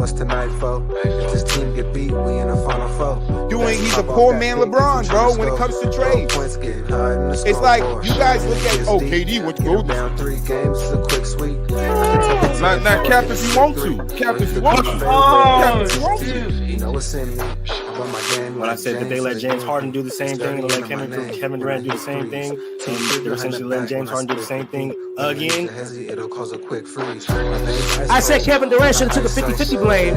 what's tonight for? If this team get beat, we in the final four. He's a poor man LeBron, bro, when it comes to trades. It's like, you guys look at, KD went to go down 3 games, it's a quick sweep. Not cap if you want to. Cap if you want to. You know what's in me. When I said that they let James Harden do the same thing and let Kevin Durant do the same thing, and they're essentially letting James Harden do the same thing again. I said Kevin Durant should have took a 50-50 blame,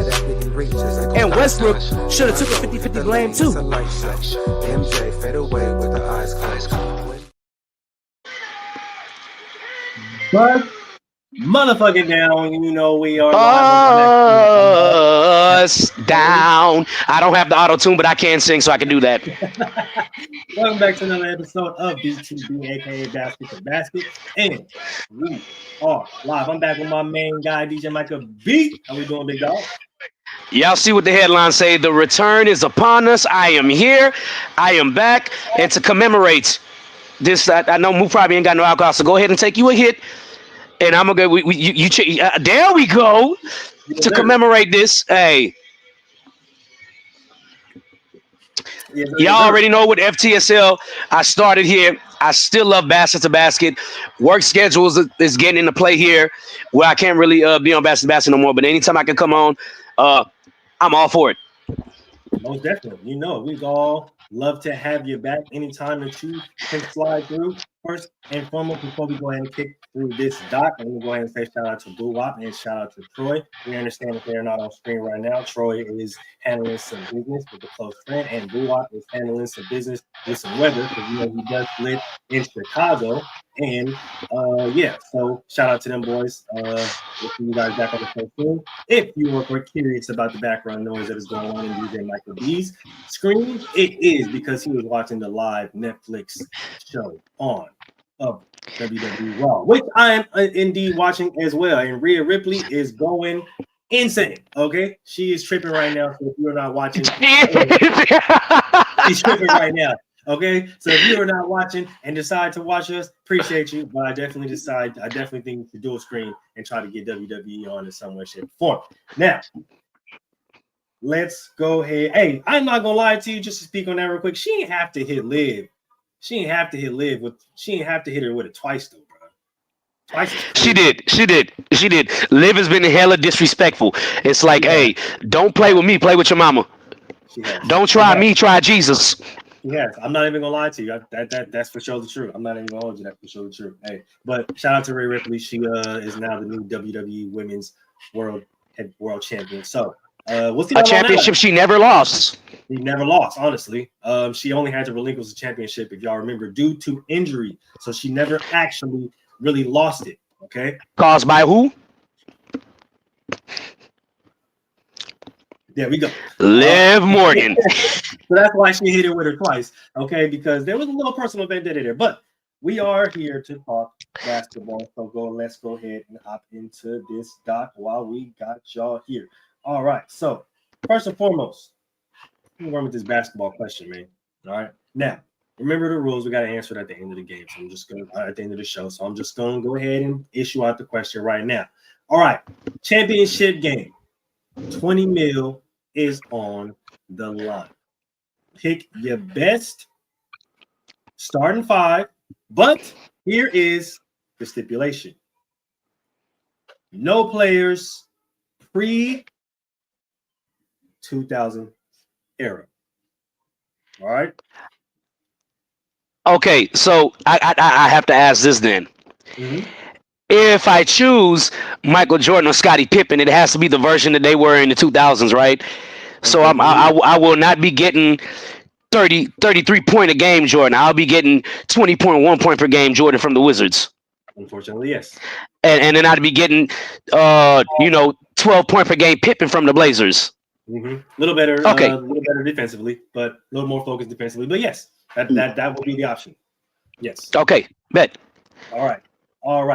and Westbrook should have took a 50-50 blame too. MJ fade away with the eyes closed. But motherfucking down, you know we are down. I don't have the auto tune, but I can sing, so I can do that. Welcome back to another episode of BTB, aka Basket to Basket, and we are live. I'm back with my main guy, DJ Michael B. How we doing, big dog? Y'all see what the headlines say? The return is upon us. I am here. I am back, and to commemorate this, I know Moo probably ain't got no alcohol, so go ahead and take you a hit. And I'm gonna go. There we go. To commemorate this, hey, y'all already know with FTSL. I started here. I still love Basket to Basket. Work schedules is getting into play here, where I can't really be on Basket to Basket no more. But anytime I can come on, I'm all for it. Most definitely. You know, we all love to have you back anytime that you can slide through. First and foremost, before we go ahead and kick through this doc, I'm going to go ahead and say shout out to Blue Wop and shout out to Troy. We understand that they're not on screen right now. Troy is handling some business with a close friend, and Blue Wop is handling some business with some weather, because you know he does live in Chicago. And so shout out to them boys. We'll see you guys back on the show soon. If you were curious about the background noise that is going on in DJ Michael B's screen, it is because he was watching the live Netflix show on of WWE Raw, which I am indeed watching as well. And Rhea Ripley is going insane. Okay, she is tripping right now. So if you're not watching, she's tripping right now. Okay, so if you are not watching and decide to watch us, appreciate you. But I definitely think to dual screen and try to get WWE on in some way, shape, or form. Now, let's go ahead. Hey, I'm not gonna lie to you. Just to speak on that real quick, she ain't have to hit Liv. She ain't have to hit her with it twice though, bro. Twice. She did. Liv has been hella disrespectful. It's like, hey, don't play with me, play with your mama. Don't try me, try Jesus. Yes, I'm not even gonna lie to you. That's for sure the truth. I'm not even gonna hold you. That's for sure the truth. Hey, but shout out to Rhea Ripley. She is now the new WWE Women's World Champion. So we'll see. A championship she never lost. She never lost, honestly. She only had to relinquish the championship, if y'all remember, due to injury. So she never actually really lost it. Okay. Caused by who? There we go. Liv Morgan. So that's why she hit it with her twice. Okay, because there was a little personal vendetta there. But we are here to talk basketball. So let's go ahead and hop into this doc while we got y'all here. All right. So first and foremost, I'm going with this basketball question, man. All right. Now, remember the rules. We got to answer it at the end of the game. So I'm just going to at the end of the show. So I'm just going to go ahead and issue out the question right now. All right. Championship game. 20 mil is on the line. Pick your best starting 5, but here is the stipulation. No players pre-2000 era. All right. Okay, so I have to ask this then. Mm-hmm. If I choose Michael Jordan or Scottie Pippen, it has to be the version that they were in the 2000s, right? So I will not be getting 33 point a game Jordan. I'll be getting 20.1 point per game Jordan from the Wizards. Unfortunately, yes. And then I'd be getting 12 point per game Pippen from the Blazers. Mm-hmm. A little better, okay. A little better defensively, but a little more focused defensively. But yes, that will be the option. Yes. Okay, bet. All right.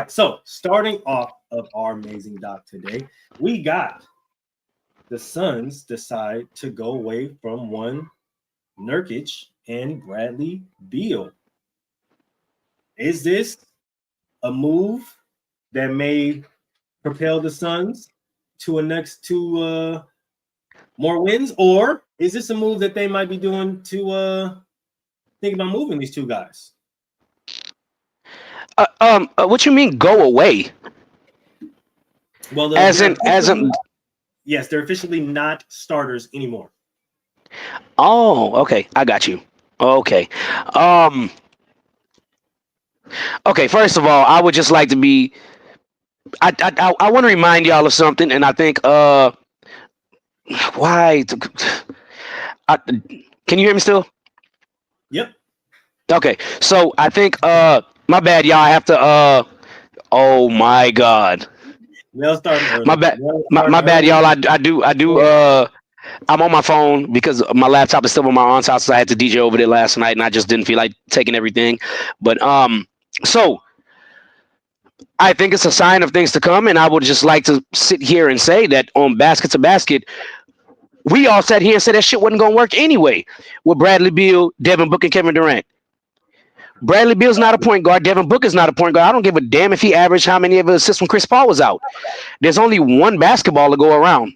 So starting off of our amazing doc today, we got the Suns decide to go away from one Nurkic and Bradley Beal. Is this a move that may propel the Suns to a next two more wins, or is this a move that they might be doing to think about moving these two guys? What you mean go away? Well, As in, yes, they're officially not starters anymore. oh, okay, I got you. Okay, okay. First of all, I would just like to be. I want to remind y'all of something, and I think why? Can you hear me still? Yep. Okay, so I think my bad, y'all. I have to oh my god. They'll start early. My bad, my bad, y'all. I do I'm on my phone because my laptop is still in my aunt's house. So I had to DJ over there last night, and I just didn't feel like taking everything. But so I think it's a sign of things to come, and I would just like to sit here and say that on Basket to Basket, we all sat here and said that shit wasn't gonna work anyway with Bradley Beal, Devin Booker, and Kevin Durant. Bradley Beal's not a point guard. Devin Booker's not a point guard. I don't give a damn if he averaged how many of his assists when Chris Paul was out. There's only one basketball to go around.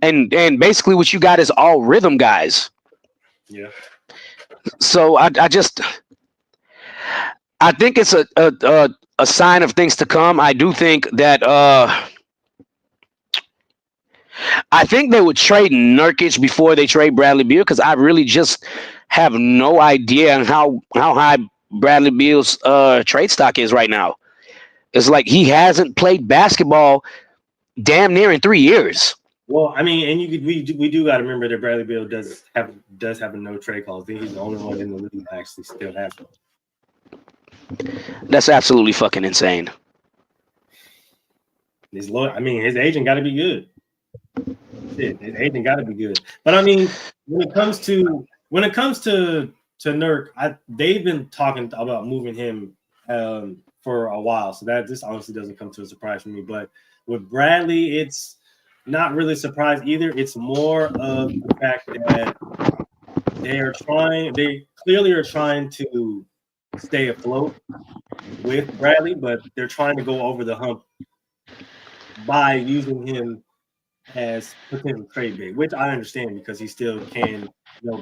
And basically what you got is all rhythm guys. Yeah. So I think it's a sign of things to come. I do think that I think they would trade Nurkic before they trade Bradley Beal because I really just have no idea how high Bradley Beal's trade stock is right now. It's like he hasn't played basketball damn near in 3 years. Well, I mean, and we do got to remember that Bradley Beal does have a no trade clause. I think he's the only one in the league that actually still has one. That's absolutely fucking insane. His agent got to be good. His agent got to be good. But I mean, when it comes to Nurk, they've been talking about moving him for a while. So that this honestly doesn't come to a surprise for me. But with Bradley, it's not really a surprise either. It's more of the fact that they clearly are trying to stay afloat with Bradley, but they're trying to go over the hump by using him as potential trade bait, which I understand because he still can,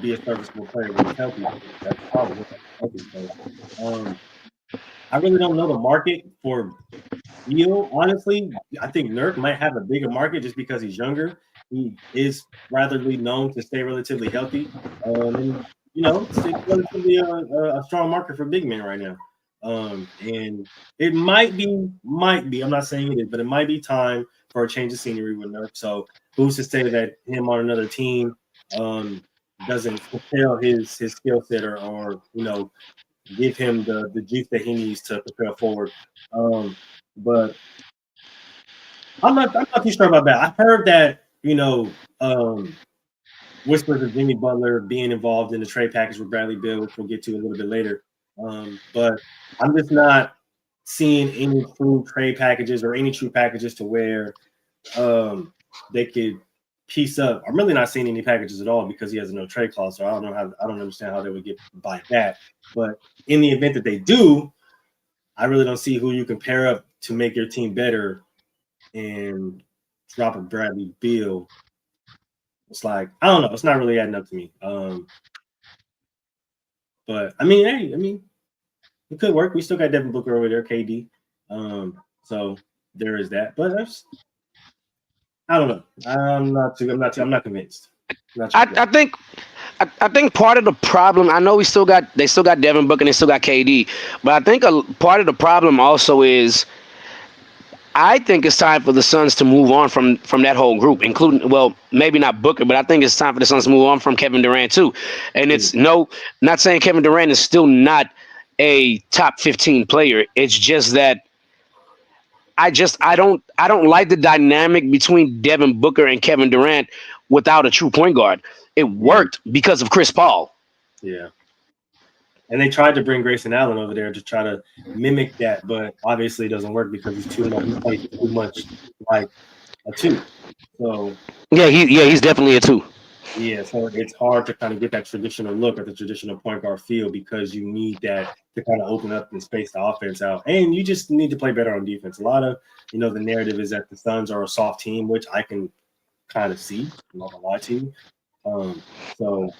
be a serviceable player when he's healthy. That's probably healthy. I really don't know the market for Beal. Honestly, I think Nurk might have a bigger market just because he's younger. He is ratherly known to stay relatively healthy, and it's relatively a strong market for big men right now. And it might be. I'm not saying it is, but it might be time for a change of scenery with Nurk. So who's to say that him on another team doesn't fulfill his skill set or give him the juice that he needs to prepare forward. But I'm not too sure about that. I heard that whispers of Jimmy Butler being involved in the trade package with Bradley Beal, which we'll get to a little bit later. But I'm just not seeing any true trade packages or any true packages to where they could piece up. I'm really not seeing any packages at all because he has no trade clause. So I don't understand how they would get by that. But in the event that they do, I really don't see who you can pair up to make your team better and drop a Bradley Beal. It's like, I don't know. It's not really adding up to me. But I mean, it could work. We still got Devin Booker over there, KD. So there is that. But I don't know. I'm not convinced. I think part of the problem. I know they still got Devin Booker and they still got KD, but I think a part of the problem also is. I think it's time for the Suns to move on from that whole group, including, well, maybe not Booker, but I think it's time for the Suns to move on from Kevin Durant too. And it's not saying Kevin Durant is still not a top 15 player. It's just that I don't like the dynamic between Devin Booker and Kevin Durant without a true point guard. It worked because of Chris Paul. Yeah. And they tried to bring Grayson Allen over there to try to mimic that, but obviously it doesn't work because he's too much like a two. So he's definitely a two. Yeah, so it's hard to kind of get that traditional look at the traditional point guard field because you need that to kind of open up and space the offense out. And you just need to play better on defense. A lot of, the narrative is that the Suns are a soft team, which I can kind of see. I'm not gonna lie to you. So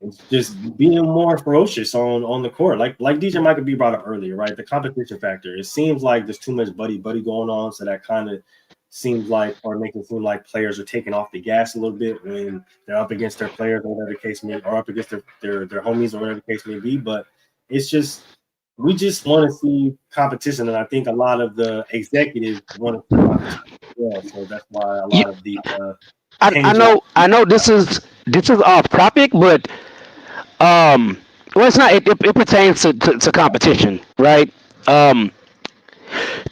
it's just being more ferocious on the court. Like DJ Michael B brought up earlier, right? The competition factor. It seems like there's too much buddy going on, so that kind of seems like, or makes it seem like players are taking off the gas a little bit when they're up against their players or whatever the case may, or up against their homies or whatever the case may be. But it's just we just want to see competition, and I think a lot of the executives want to see competition. Yeah, so that's why a You, lot of the I change. know this is off topic, but well, it's not. It pertains to competition, right? Um,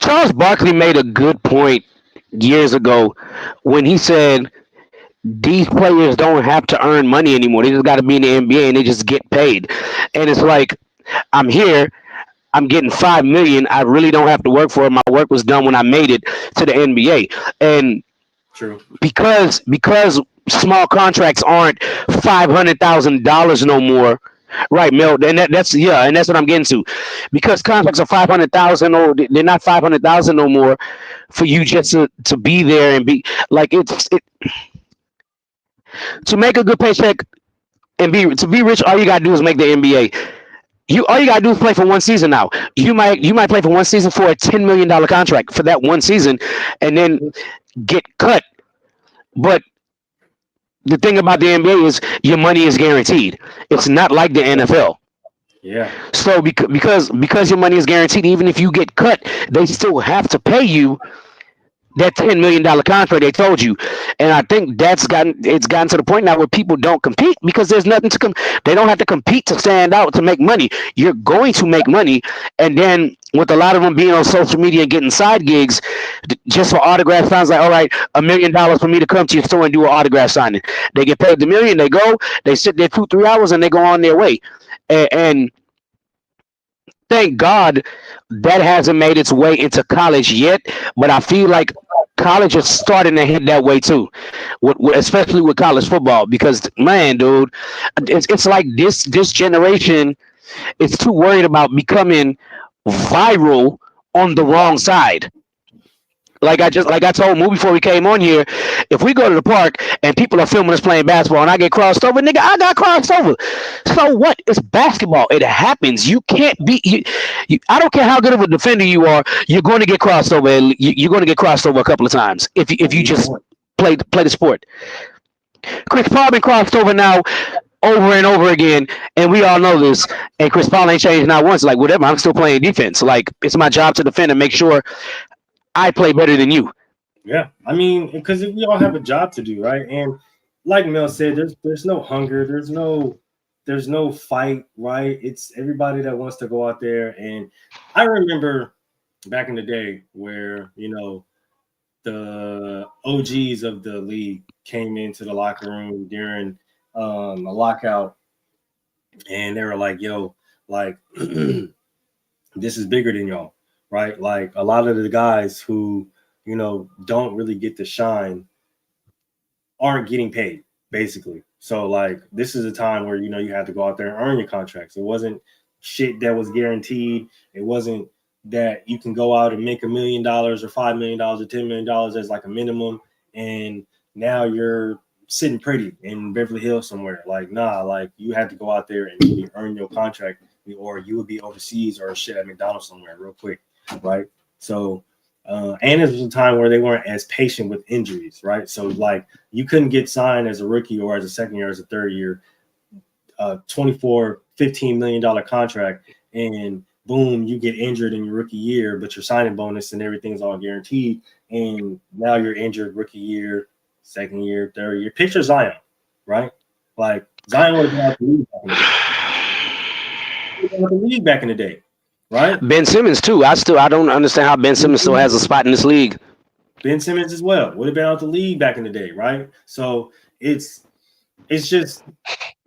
Charles Barkley made a good point years ago when he said these players don't have to earn money anymore. They just got to be in the NBA and they just get paid. And it's like, I'm here. I'm getting 5 million. I really don't have to work for it. My work was done when I made it to the NBA. And True. because small contracts aren't $500,000 no more. Right, Mel, and that's what I'm getting to, because contracts are 500,000, or they're not 500,000 no more, for you just to be there and be like to make a good paycheck and be rich. All you gotta do is make the NBA. All you gotta do is play for one season now. You might play for one season for a $10 million contract for that one season, and then get cut. But the thing about the NBA is your money is guaranteed. It's not like the NFL. Yeah. So because your money is guaranteed, even if you get cut, they still have to pay you that $10 million contract they told you. And I think it's gotten to the point now where people don't compete because there's nothing to they don't have to compete to stand out to make money. You're going to make money, and then with a lot of them being on social media and getting side gigs just for autograph signs, like, all right, $1 million for me to come to your store and do an autograph signing. They get paid the million, they go, they sit there 2-3 hours, and they go on their way. And thank God that hasn't made its way into college yet, but I feel like college is starting to hit that way too, especially with college football. Because man, dude, it's like this generation is too worried about becoming viral on the wrong side. Like I told Moo before we came on here, if we go to the park and people are filming us playing basketball and I get crossed over, nigga, I got crossed over. So what? It's basketball. It happens. You can't be. I don't care how good of a defender you are. You're going to get crossed over. You're going to get crossed over a couple of times if you just play the sport. Chris Paul been crossed over now over and over again, and we all know this. And Chris Paul ain't changed not once. Like, whatever, I'm still playing defense. Like, it's my job to defend and make sure I play better than you. Yeah, I mean, because we all have a job to do, right? And like Mel said, there's no hunger, there's no fight, right? It's everybody that wants to go out there. And I remember back in the day where the OGs of the league came into the locker room during a lockout, and they were like, "Yo, like this is bigger than y'all." Right? Like a lot of the guys who, don't really get to shine aren't getting paid, basically. So like this is a time where, you had to go out there and earn your contracts. It wasn't shit that was guaranteed. It wasn't that you can go out and make $1 million or $5 million or $10 million as like a minimum. And now you're sitting pretty in Beverly Hills somewhere. Like, nah, like you had to go out there and really earn your contract, or you would be overseas or shit at McDonald's somewhere real quick. Right. So, and it was a time where they weren't as patient with injuries. Right. So, like, you couldn't get signed as a rookie or as a second year, as a third year, $15 million contract, and boom, you get injured in your rookie year, but your signing bonus and everything's all guaranteed. And now you're injured rookie year, second year, third year. Picture Zion. Right. Like, Zion would have been out the league back in the day. Right. Ben Simmons too. I don't understand how Ben Simmons still has a spot in this league. Ben Simmons as well would have been out the league back in the day, right? So it's just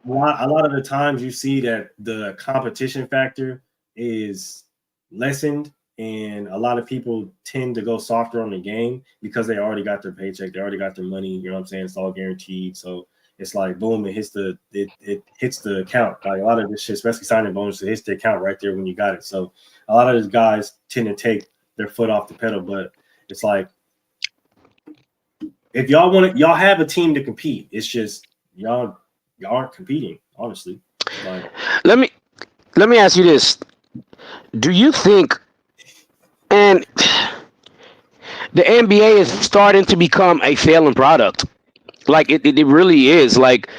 a lot of the times you see that the competition factor is lessened, and a lot of people tend to go softer on the game because they already got their paycheck, they already got their money. You know what I'm saying? It's all guaranteed. So it's like boom, it hits the account. Like a lot of this shit, especially signing bonus, it hits the account right there when you got it. So a lot of these guys tend to take their foot off the pedal, but it's like if y'all have a team to compete. It's just y'all aren't competing, honestly. Like, let me ask you this: do you think, and the NBA is starting to become a failing product? Like it really is. Like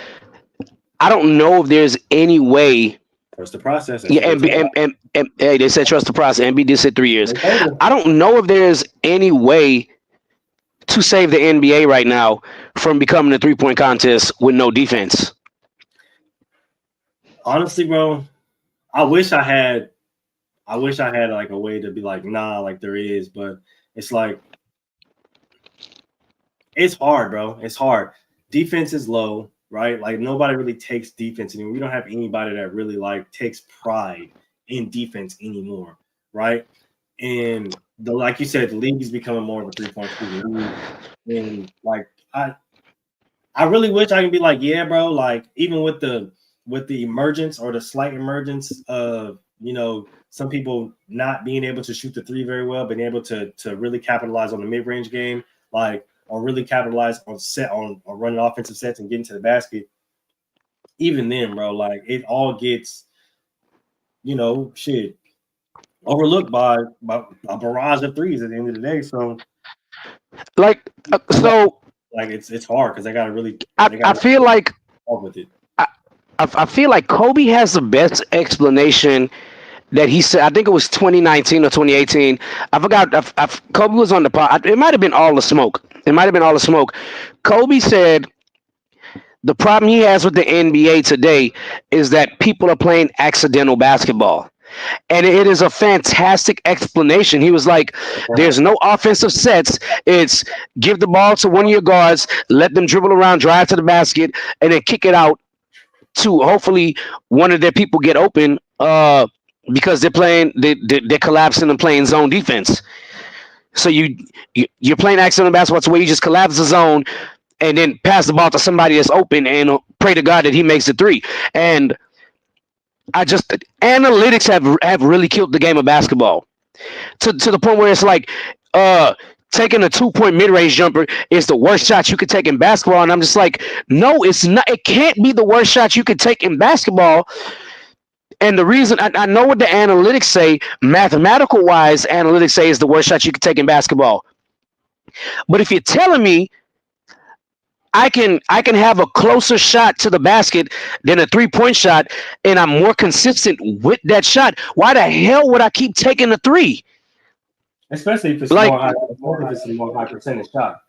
I don't know if there's any way. trust the process. Yeah, and hey, they said trust the process. MB did say 3 years. I don't know if there's any way to save the NBA right now from becoming a 3-point contest with no defense. Honestly, bro, I wish I had like a way to be like, nah, like there is, but it's like it's hard, bro. It's hard. Defense is low, right? Like nobody really takes defense anymore. We don't have anybody that really like takes pride in defense anymore, right? And like you said, the league is becoming more of a 3-point league. And like I really wish I could be like, yeah, bro, like even with the emergence or the slight emergence of, you know, some people not being able to shoot the three very well, being able to really capitalize on the mid-range game, like, or really capitalize on running offensive sets and getting to the basket. Even then, bro, like it all gets, you know, shit overlooked by a barrage of threes at the end of the day. So, like, it's hard because they got to really. I feel like with it. I feel like Kobe has the best explanation that he said. I think it was 2019 or 2018. I forgot. Kobe was on the pod. It might have been All the Smoke. Kobe said the problem he has with the NBA today is that people are playing accidental basketball. And it is a fantastic explanation. He was like, there's no offensive sets. It's give the ball to one of your guards, let them dribble around, drive to the basket, and then kick it out to hopefully one of their people get open because they're collapsing and playing zone defense. So you're playing accidental basketball. It's where you just collapse the zone and then pass the ball to somebody that's open and pray to God that he makes the three. And analytics have really killed the game of basketball to the point where it's like taking a 2-point mid-range jumper is the worst shot you could take in basketball. And I'm just like, no, it's not. It can't be the worst shot you could take in basketball. And the reason I know what the analytics say, mathematical wise, analytics say is the worst shot you could take in basketball. But if you're telling me I can have a closer shot to the basket than a 3-point shot, and I'm more consistent with that shot, why the hell would I keep taking the three? Especially if it's like, a more high percentage shot.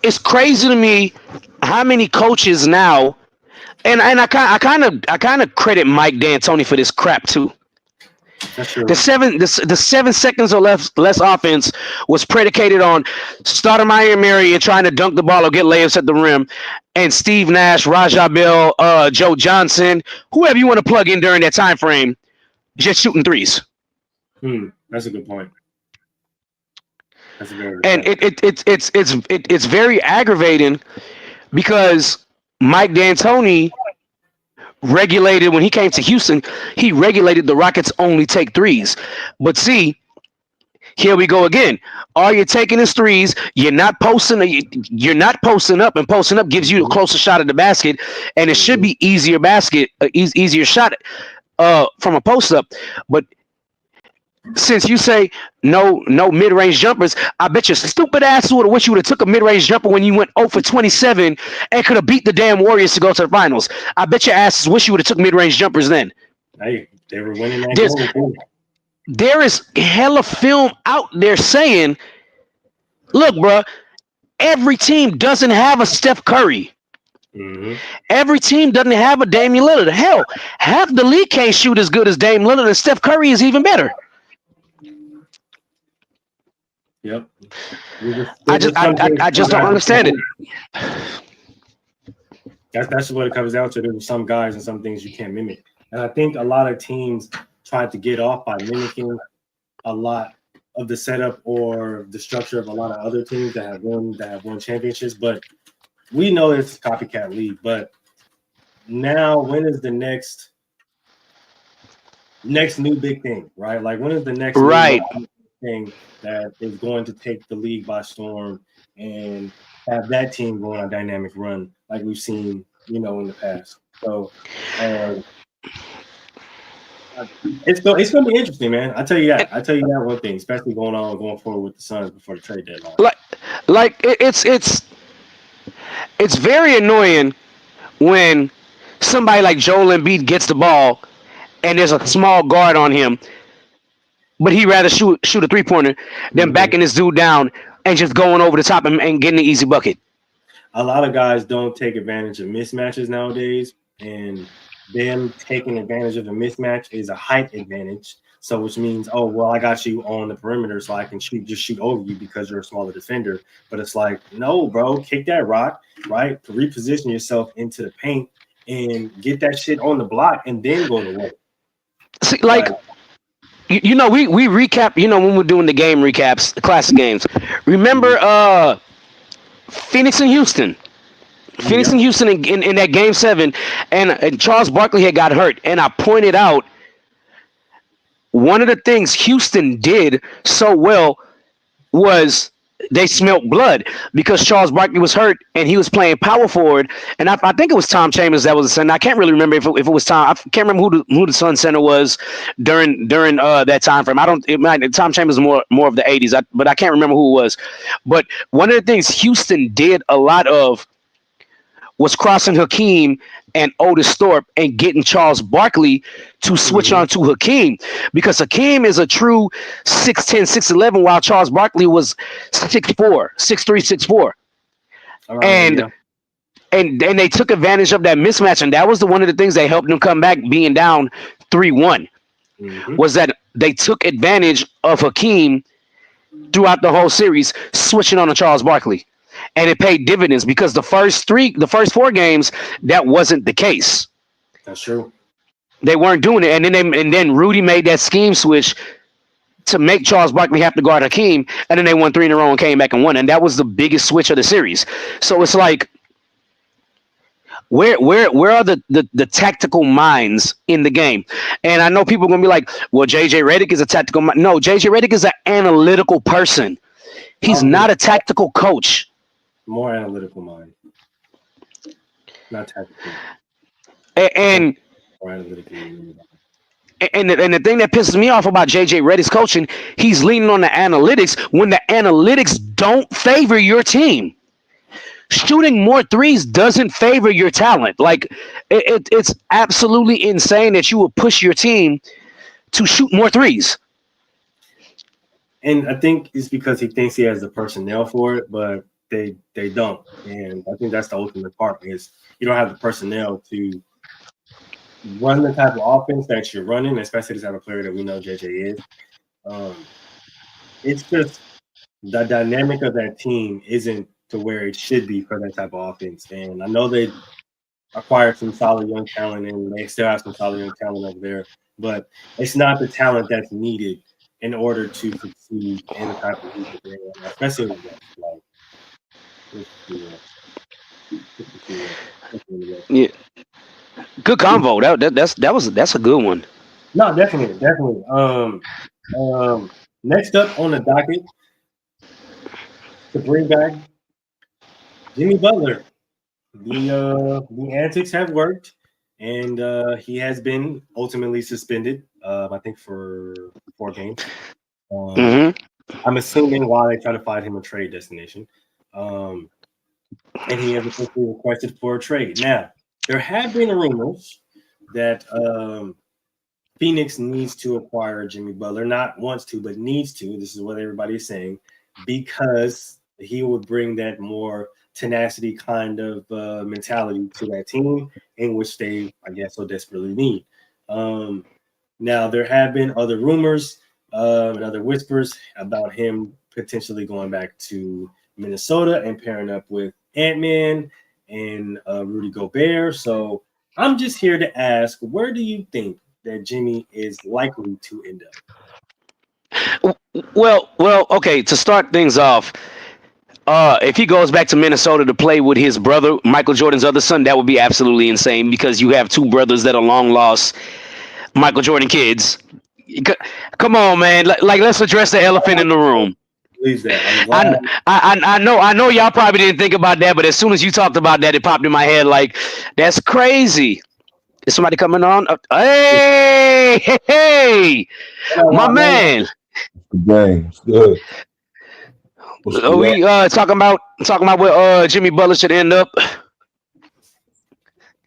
It's crazy to me how many coaches now, and I kind of credit Mike D'Antoni for this crap too. That's true. The 7 seconds or less offense was predicated on Stoudemire and Mary and trying to dunk the ball or get layups at the rim, and Steve Nash, Rajah Bell, Joe Johnson, whoever you want to plug in during that time frame, just shooting threes. That's a good point. That's a very good and point. it's very aggravating because Mike D'Antoni regulated when he came to Houston. He regulated the Rockets only take threes, but see, here we go again. All you're taking is threes. You're not posting up, and posting up gives you a closer shot at the basket, and it should be easier shot from a post up. But since you say no mid-range jumpers, I bet your stupid ass would have wished you would have took a mid-range jumper when you went 0 for 27 and could have beat the damn Warriors to go to the finals. I bet your asses wish you would have took mid-range jumpers then. Hey, they were winning that game. There is hella film out there saying, look, bro, every team doesn't have a Steph Curry. Mm-hmm. Every team doesn't have a Damian Lillard. Hell, half the league can't shoot as good as Dame Lillard, and Steph Curry is even better. Yep. I just don't understand it. That's what it comes down to. There's some guys and some things you can't mimic. And I think a lot of teams tried to get off by mimicking a lot of the setup or the structure of a lot of other teams that have won championships, but we know it's a copycat league. But now, when is the next new big thing, right? Like, when is the next Right. new thing that is going to take the league by storm and have that team go on a dynamic run like we've seen, in the past? So it's going to be interesting, man. I tell you that one thing, especially going forward with the Suns before the trade deadline. It's very annoying when somebody like Joel Embiid gets the ball and there's a small guard on him, but he'd rather shoot a 3-pointer than backing this dude down and just going over the top and getting an easy bucket. A lot of guys don't take advantage of mismatches nowadays, and them taking advantage of a mismatch is a height advantage. So, which means, oh, well, I got you on the perimeter, so I can shoot over you because you're a smaller defender. But it's like, no, bro, kick that rock, right? To reposition yourself into the paint and get that shit on the block, and then go to work. See, like, we recap. When we're doing the game recaps, the classic games. Remember, Phoenix and Houston. Phoenix and Houston in that game 7, and Charles Barkley had got hurt, and I pointed out one of the things Houston did so well was they smelt blood because Charles Barkley was hurt and he was playing power forward, and I think it was Tom Chambers that was the center. I can't really remember if it was Tom. I can't remember who the Sun center was during that time frame. Tom Chambers is more of the 80s, but I can't remember who it was. But one of the things Houston did a lot of was crossing Hakeem and Otis Thorpe and getting Charles Barkley to switch on to Hakeem, because Hakeem is a true 6'10", 6'11", while Charles Barkley was 6'4", 6'3", 6'4". And they took advantage of that mismatch, and that was one of the things that helped them come back being down 3-1, was that they took advantage of Hakeem throughout the whole series, switching on to Charles Barkley. And it paid dividends because the first 4 games, that wasn't the case. That's true. They weren't doing it, and then Rudy made that scheme switch to make Charles Barkley have to guard Hakeem, and then they won 3 in a row and came back and won, and that was the biggest switch of the series. So it's like, where are the tactical minds in the game? And I know people are gonna be like, well, JJ Redick is a tactical mind. No, JJ Redick is an analytical person. He's not a tactical coach. More analytical mind, not tactical. And the thing that pisses me off about JJ Redick's coaching, he's leaning on the analytics when the analytics don't favor your team. Shooting more threes doesn't favor your talent. Like, it's absolutely insane that you will push your team to shoot more threes. And I think it's because he thinks he has the personnel for it, but they don't. And I think that's the ultimate part, is you don't have the personnel to run the type of offense that you're running, especially the type of player that we know JJ is. It's just the dynamic of that team isn't to where it should be for that type of offense. And I know they acquired some solid young talent, and they still have some solid young talent over there, but it's not the talent that's needed in order to succeed in the type of league that they're in, especially with that. Yeah, good convo. That's a good one. No, definitely. Next up on the docket, to bring back Jimmy Butler. The antics have worked, and he has been ultimately suspended. I think for 4 games. I'm assuming while they try to find him a trade destination. And he has officially requested for a trade. Now, there have been rumors that Phoenix needs to acquire Jimmy Butler, not wants to, but needs to. This is what everybody is saying, because he would bring that more tenacity kind of mentality to that team, in which they, I guess, so desperately need. Now, there have been other rumors and other whispers about him potentially going back to Minnesota and pairing up with Ant-Man and Rudy Gobert. So I'm just here to ask, where do you think that Jimmy is likely to end up? Well, okay. To start things off, if he goes back to Minnesota to play with his brother, Michael Jordan's other son, that would be absolutely insane because you have two brothers that are long lost Michael Jordan kids. Come on, man. Like, let's address the elephant in the room. Please, that. I'm I, glad. I know y'all probably didn't think about that, but as soon as you talked about that, it popped in my head like, that's crazy. Is somebody coming on? Hey, my man. Gang, it's good. What's Are good? we talking about where Jimmy Butler should end up?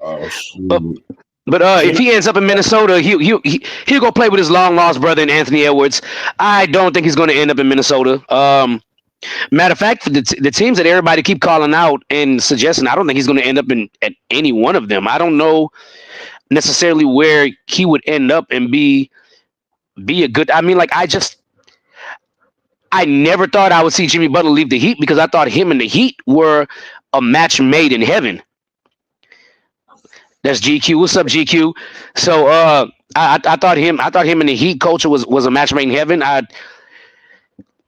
Oh shoot. But if he ends up in Minnesota, he'll go play with his long lost brother in Anthony Edwards. I don't think he's going to end up in Minnesota. Matter of fact, the teams that everybody keep calling out and suggesting, I don't think he's going to end up at any one of them. I don't know necessarily where he would end up and be a good. I mean, like I never thought I would see Jimmy Butler leave the Heat because I thought him and the Heat were a match made in heaven. That's GQ. What's up, GQ? So I thought him and the Heat culture was a match made in heaven.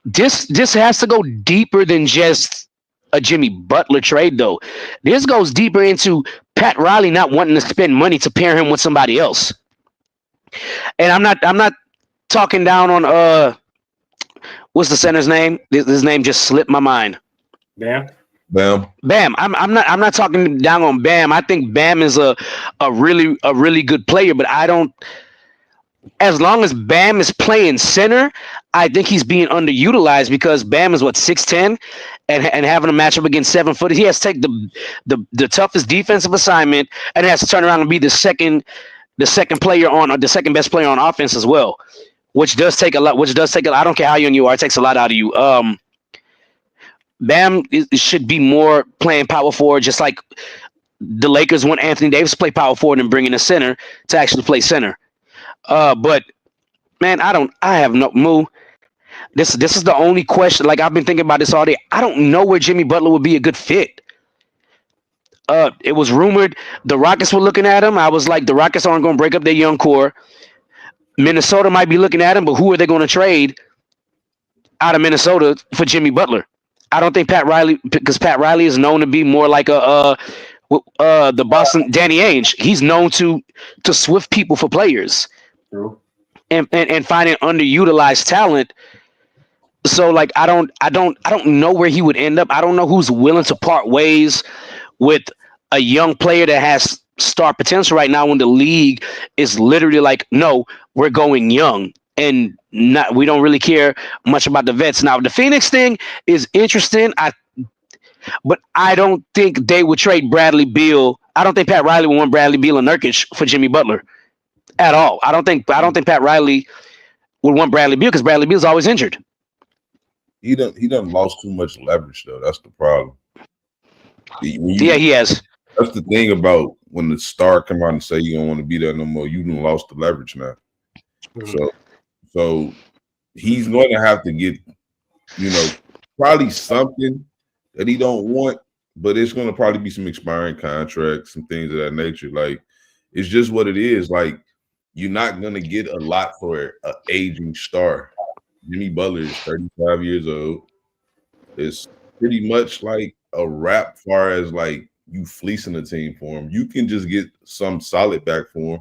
This has to go deeper than just a Jimmy Butler trade, though. This goes deeper into Pat Riley not wanting to spend money to pair him with somebody else. And I'm not talking down on what's the center's name? His name just slipped my mind. Bam. I'm not talking down on Bam. I think Bam is a really good player, but I don't. As long as Bam is playing center, I think he's being underutilized because Bam is 6'10", and having a matchup against 7 foot, he has to take the toughest defensive assignment and has to turn around and be the second player on, or the second best player on offense as well, which does take a lot. I don't care how young you are, it takes a lot out of you. Bam should be more playing power forward, just like the Lakers want Anthony Davis to play power forward and bring in a center to actually play center. But man, I have no Moo. This is the only question. Like, I've been thinking about this all day. I don't know where Jimmy Butler would be a good fit. It was rumored the Rockets were looking at him. I was like, the Rockets aren't going to break up their young core. Minnesota might be looking at him, but who are they going to trade out of Minnesota for Jimmy Butler? I don't think Pat Riley, because Pat Riley is known to be more like the Boston Danny Ainge. He's known to swift people for players. True. And finding underutilized talent. So like I don't know where he would end up. I don't know who's willing to part ways with a young player that has star potential right now when the league is literally like, no, we're going young and we don't really care much about the vets. Now the Phoenix thing is interesting. But I don't think they would trade Bradley Beal. I don't think Pat Riley would want Bradley Beal and Nurkic for Jimmy Butler at all. I don't think Pat Riley would want Bradley Beal because Bradley Beal's always injured. He done lost too much leverage though. That's the problem. He has. That's the thing about when the star come out and say you don't want to be there no more. You done lost the leverage now. Mm-hmm. So he's going to have to get, probably something that he don't want, but it's going to probably be some expiring contracts, some things of that nature. Like, it's just what it is. Like, you're not going to get a lot for an aging star. Jimmy Butler is 35 years old. It's pretty much like a wrap far as like you fleecing the team for him. You can just get some solid back for him.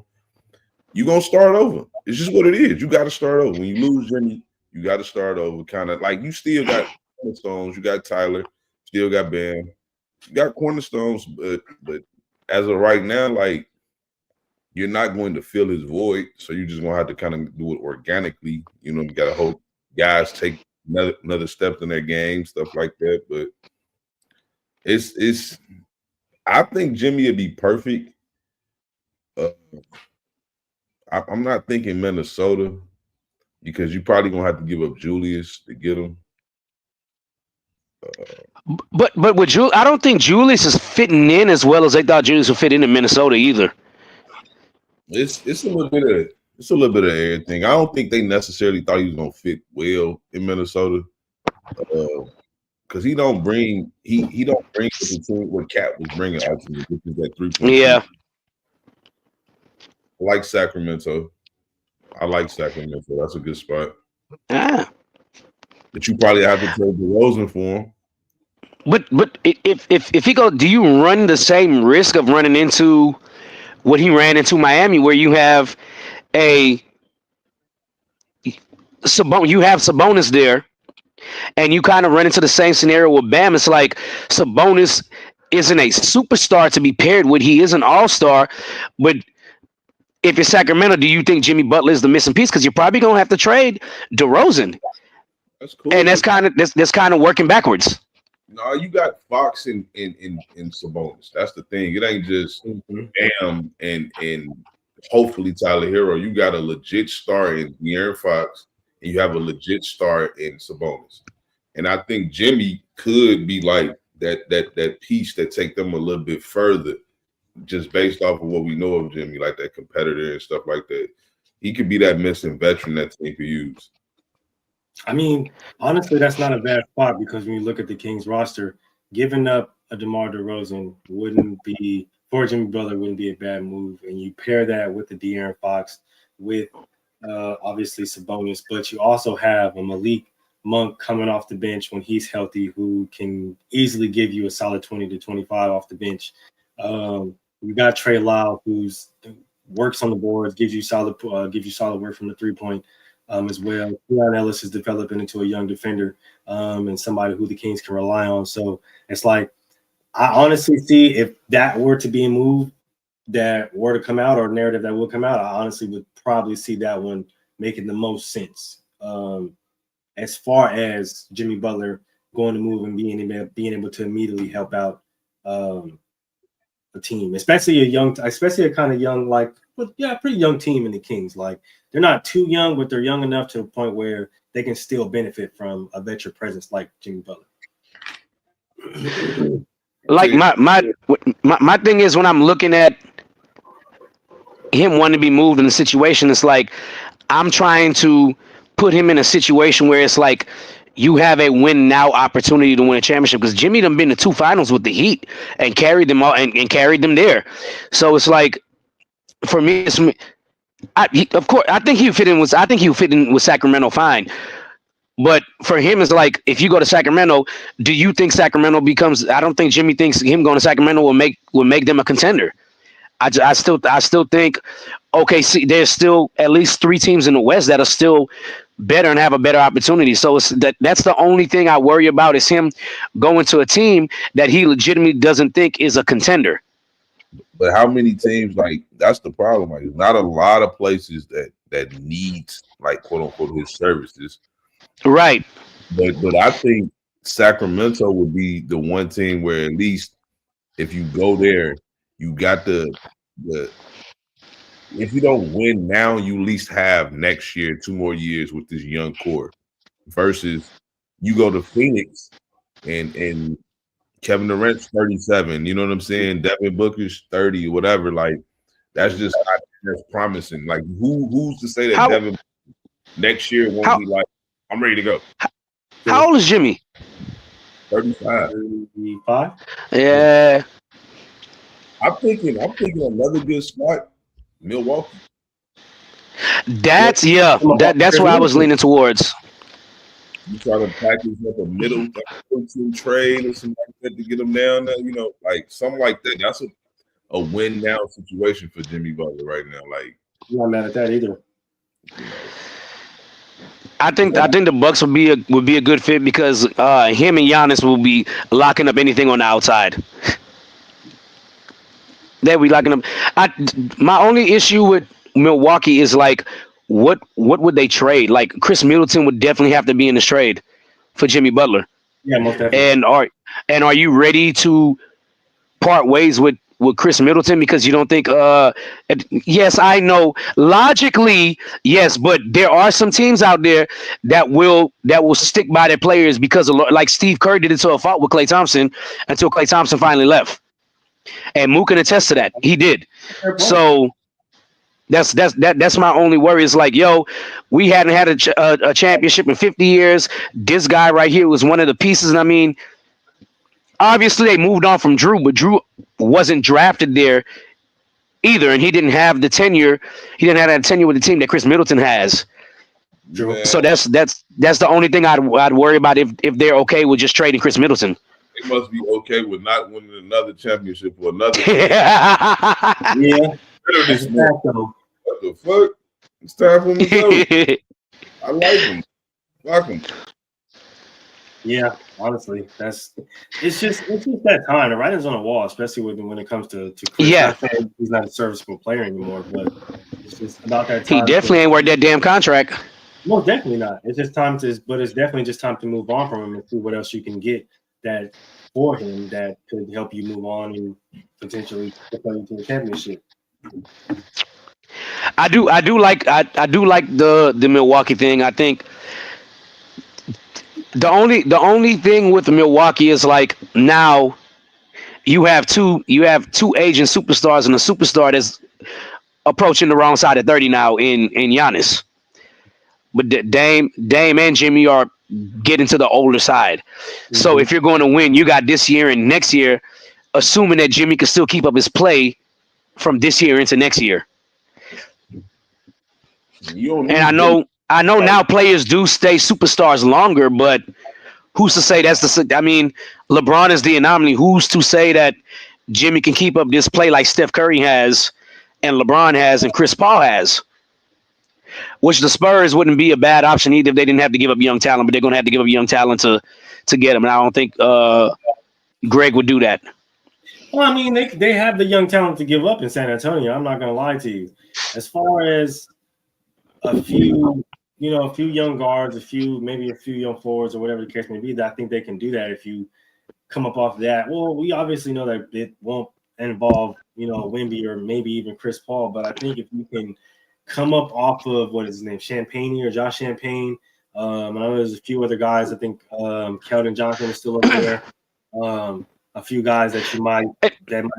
You're going to start over. It's just what it is. You got to start over. When you lose Jimmy, you got to start over. Kind of like you still got cornerstones. You got Tyler. Still got Bam. You got cornerstones, but as of right now, like, you're not going to fill his void. So you're just going to have to kind of do it organically. You got to hope guys take another step in their game, stuff like that. But it's I think Jimmy would be perfect. I'm not thinking Minnesota because you're probably going to have to give up Julius to get him. But with Julius, I don't think Julius is fitting in as well as they thought Julius would fit in Minnesota either. It's a little bit of everything. I don't think they necessarily thought he was gonna fit well in Minnesota, because he don't bring the team what Cat was bringing ultimately, which is that 3-point. Yeah, I like Sacramento. That's a good spot. Ah. But you probably have to trade DeRozan for him. But if he go, do you run the same risk of running into what he ran into Miami, where you have a you have Sabonis there, and you kind of run into the same scenario with Bam. It's like Sabonis isn't a superstar to be paired with. He is an all-star, but if it's Sacramento, do you think Jimmy Butler is the missing piece? Because you're probably gonna have to trade DeRozan, That's cool. and that's kind of working backwards. No, you got Fox and Sabonis. That's the thing. It ain't just Bam and hopefully Tyler Hero. You got a legit star in De'Aaron Fox, and you have a legit star in Sabonis. And I think Jimmy could be like that piece that take them a little bit further, just based off of what we know of Jimmy, like that competitor and stuff like that. He could be that missing veteran that team could use. I mean, honestly, that's not a bad spot because when you look at the Kings roster, giving up a DeMar DeRozan wouldn't be for Jimmy Butler wouldn't be a bad move, and you pair that with the De'Aaron Fox with obviously Sabonis, but you also have a Malik Monk coming off the bench when he's healthy, who can easily give you a solid 20 to 25 off the bench. You got Trey Lyle, who's works on the boards, gives you solid work from the 3-point. As well. Keon Ellis is developing into a young defender and somebody who the Kings can rely on. So it's like, I honestly see if that were to be a move that were to come out or a narrative that will come out, I honestly would probably see that one making the most sense. As far as Jimmy Butler going to move and being able to immediately help out a team, especially a kind of young, pretty young team in the Kings. Like, they're not too young, but they're young enough to the point where they can still benefit from a veteran presence like Jimmy Butler. Like my thing is, when I'm looking at him wanting to be moved in the situation, it's like I'm trying to put him in a situation where it's like you have a win now opportunity to win a championship, because Jimmy done been to 2 finals with the Heat and carried them all and carried them there. So it's like, for me, of course, I think he would fit in with Sacramento fine. But for him, it's like, if you go to Sacramento, do you think Sacramento becomes? I don't think Jimmy thinks him going to Sacramento will make them a contender. I still think, okay, see, there's still at least 3 teams in the West that are still better and have a better opportunity. So that's the only thing I worry about, is him going to a team that he legitimately doesn't think is a contender. But how many teams, like, that's the problem. Like, not a lot of places that needs, like, quote unquote, his services. Right. But I think Sacramento would be the one team where, at least if you go there, you got the if you don't win now, you at least have next year 2 more years with this young core. Versus you go to Phoenix and Kevin Durant's 37, you know what I'm saying? Devin Booker's 30, whatever. Like, that's just not that's promising. Like, who's to say that Devin next year won't be like, I'm ready to go? How old is Jimmy? 35. 35? Yeah. I'm thinking another good spot, Milwaukee. That's where I was leaning towards. You try to package up a middle trade or something like that to get them down there, you know, like something like that. That's a win now situation for Jimmy Butler right now. Like, I'm not mad at that either. I think the Bucks would be a good fit, because him and Giannis will be locking up anything on the outside. They'll be locking up. My only issue with Milwaukee is, like, what would they trade? Like, Chris Middleton would definitely have to be in this trade for Jimmy Butler. Yeah, most definitely. And are you ready to part ways with Chris Middleton because you don't think yes, I know logically yes, but there are some teams out there that will stick by their players because of, like Steve Kerr did it to a fault with Klay Thompson until Klay Thompson finally left. And Mook can attest to that. He did. So that's my only worry. Is like, yo, we hadn't had a championship in 50 years. This guy right here was one of the pieces. And I mean, obviously they moved on from Drew, but Drew wasn't drafted there either, and he didn't have the tenure. He didn't have that tenure with the team that Chris Middleton has. True. So that's the only thing I'd worry about if they're okay with just trading Chris Middleton. They must be okay with not winning another championship or another. Yeah. This That's a man. fact, though. What the fuck? It's time for him to go. I like him. Fuck him. Yeah, honestly, it's just that time. The writing's on the wall, especially when it comes to Chris. Yeah. Not saying he's not a serviceable player anymore, but it's just about that He time. definitely ain't worth that damn contract. No, definitely not. It's just time but it's definitely just time to move on from him and see what else you can get that for him that could help you move on and potentially play into the championship. I do like the Milwaukee thing. I think the only thing with Milwaukee is like now you have two aging superstars and a superstar that's approaching the wrong side of 30 now in Giannis. But Dame and Jimmy are getting to the older side. Mm-hmm. So if you're going to win, you got this year and next year, assuming that Jimmy can still keep up his play from this year into next year. And I know now players do stay superstars longer, but who's to say LeBron is the anomaly. Who's to say that Jimmy can keep up this play like Steph Curry has and LeBron has and Chris Paul has? Which the Spurs wouldn't be a bad option either if they didn't have to give up young talent, but they're going to have to give up young talent to get him. And I don't think Greg would do that. Well, I mean, they have the young talent to give up in San Antonio. I'm not going to lie to you. As far as a few young guards, maybe a few young forwards or whatever the case may be, that I think they can do that if you come up off that. Well, we obviously know that it won't involve, Wemby or maybe even Chris Paul, but I think if you can come up off of what is his name, Champagne or Josh Champagne. I know there's a few other guys. I think Keldon Johnson is still up there. A few guys that might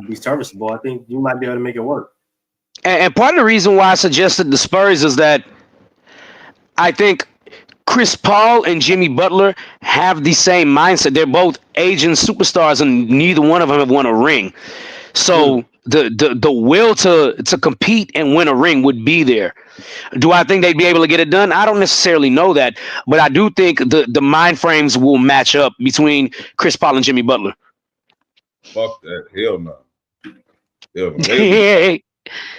be serviceable. I think you might be able to make it work. And part of the reason why I suggested the Spurs is that I think Chris Paul and Jimmy Butler have the same mindset. They're both aging superstars, and neither one of them have won a ring. So the will to compete and win a ring would be there. Do I think they'd be able to get it done? I don't necessarily know that, but I do think the mind frames will match up between Chris Paul and Jimmy Butler. Fuck that. Hell no. Hell no.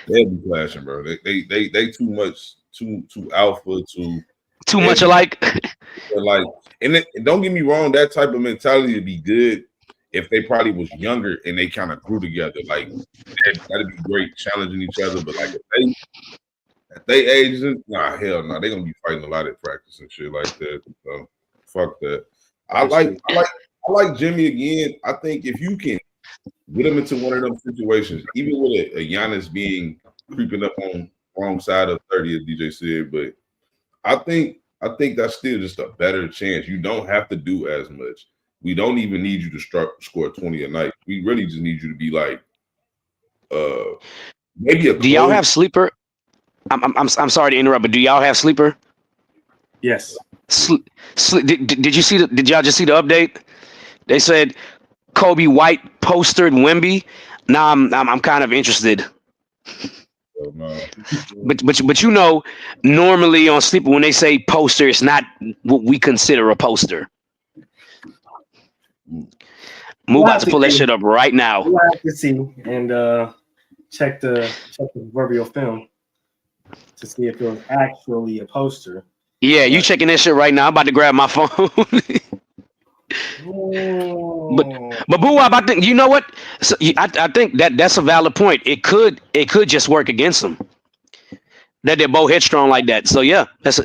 They'll be clashing, bro. They too much, too alpha, too much alike. And don't get me wrong, that type of mentality would be good if they probably was younger and they kind of grew together. Like that'd be great, challenging each other. But like if they age, nah, hell no, they're gonna be fighting a lot at practice and shit like that. So fuck that. I like Jimmy again. I think if you can get him into one of them situations, even with a Giannis being creeping up on wrong side of 30, as DJ said, but I think that's still just a better chance. You don't have to do as much. We don't even need you to score 20 a night. We really just need you to be like, maybe a. Do y'all have sleeper? I'm sorry to interrupt, but do y'all have sleeper? Yes. Did you see? Did y'all just see the update? They said Kobe White postered Wemby. Now I'm kind of interested. Oh, no. But normally on sleeper when they say poster, it's not what we consider a poster. We'll about to pull that shit up right now. We'll have to see and check the proverbial film to see if it was actually a poster. Yeah, you checking that shit right now. I'm about to grab my phone. But boo, I think you know what? So, I think that's a valid point. It could just work against them. That they're both headstrong like that. So yeah, that's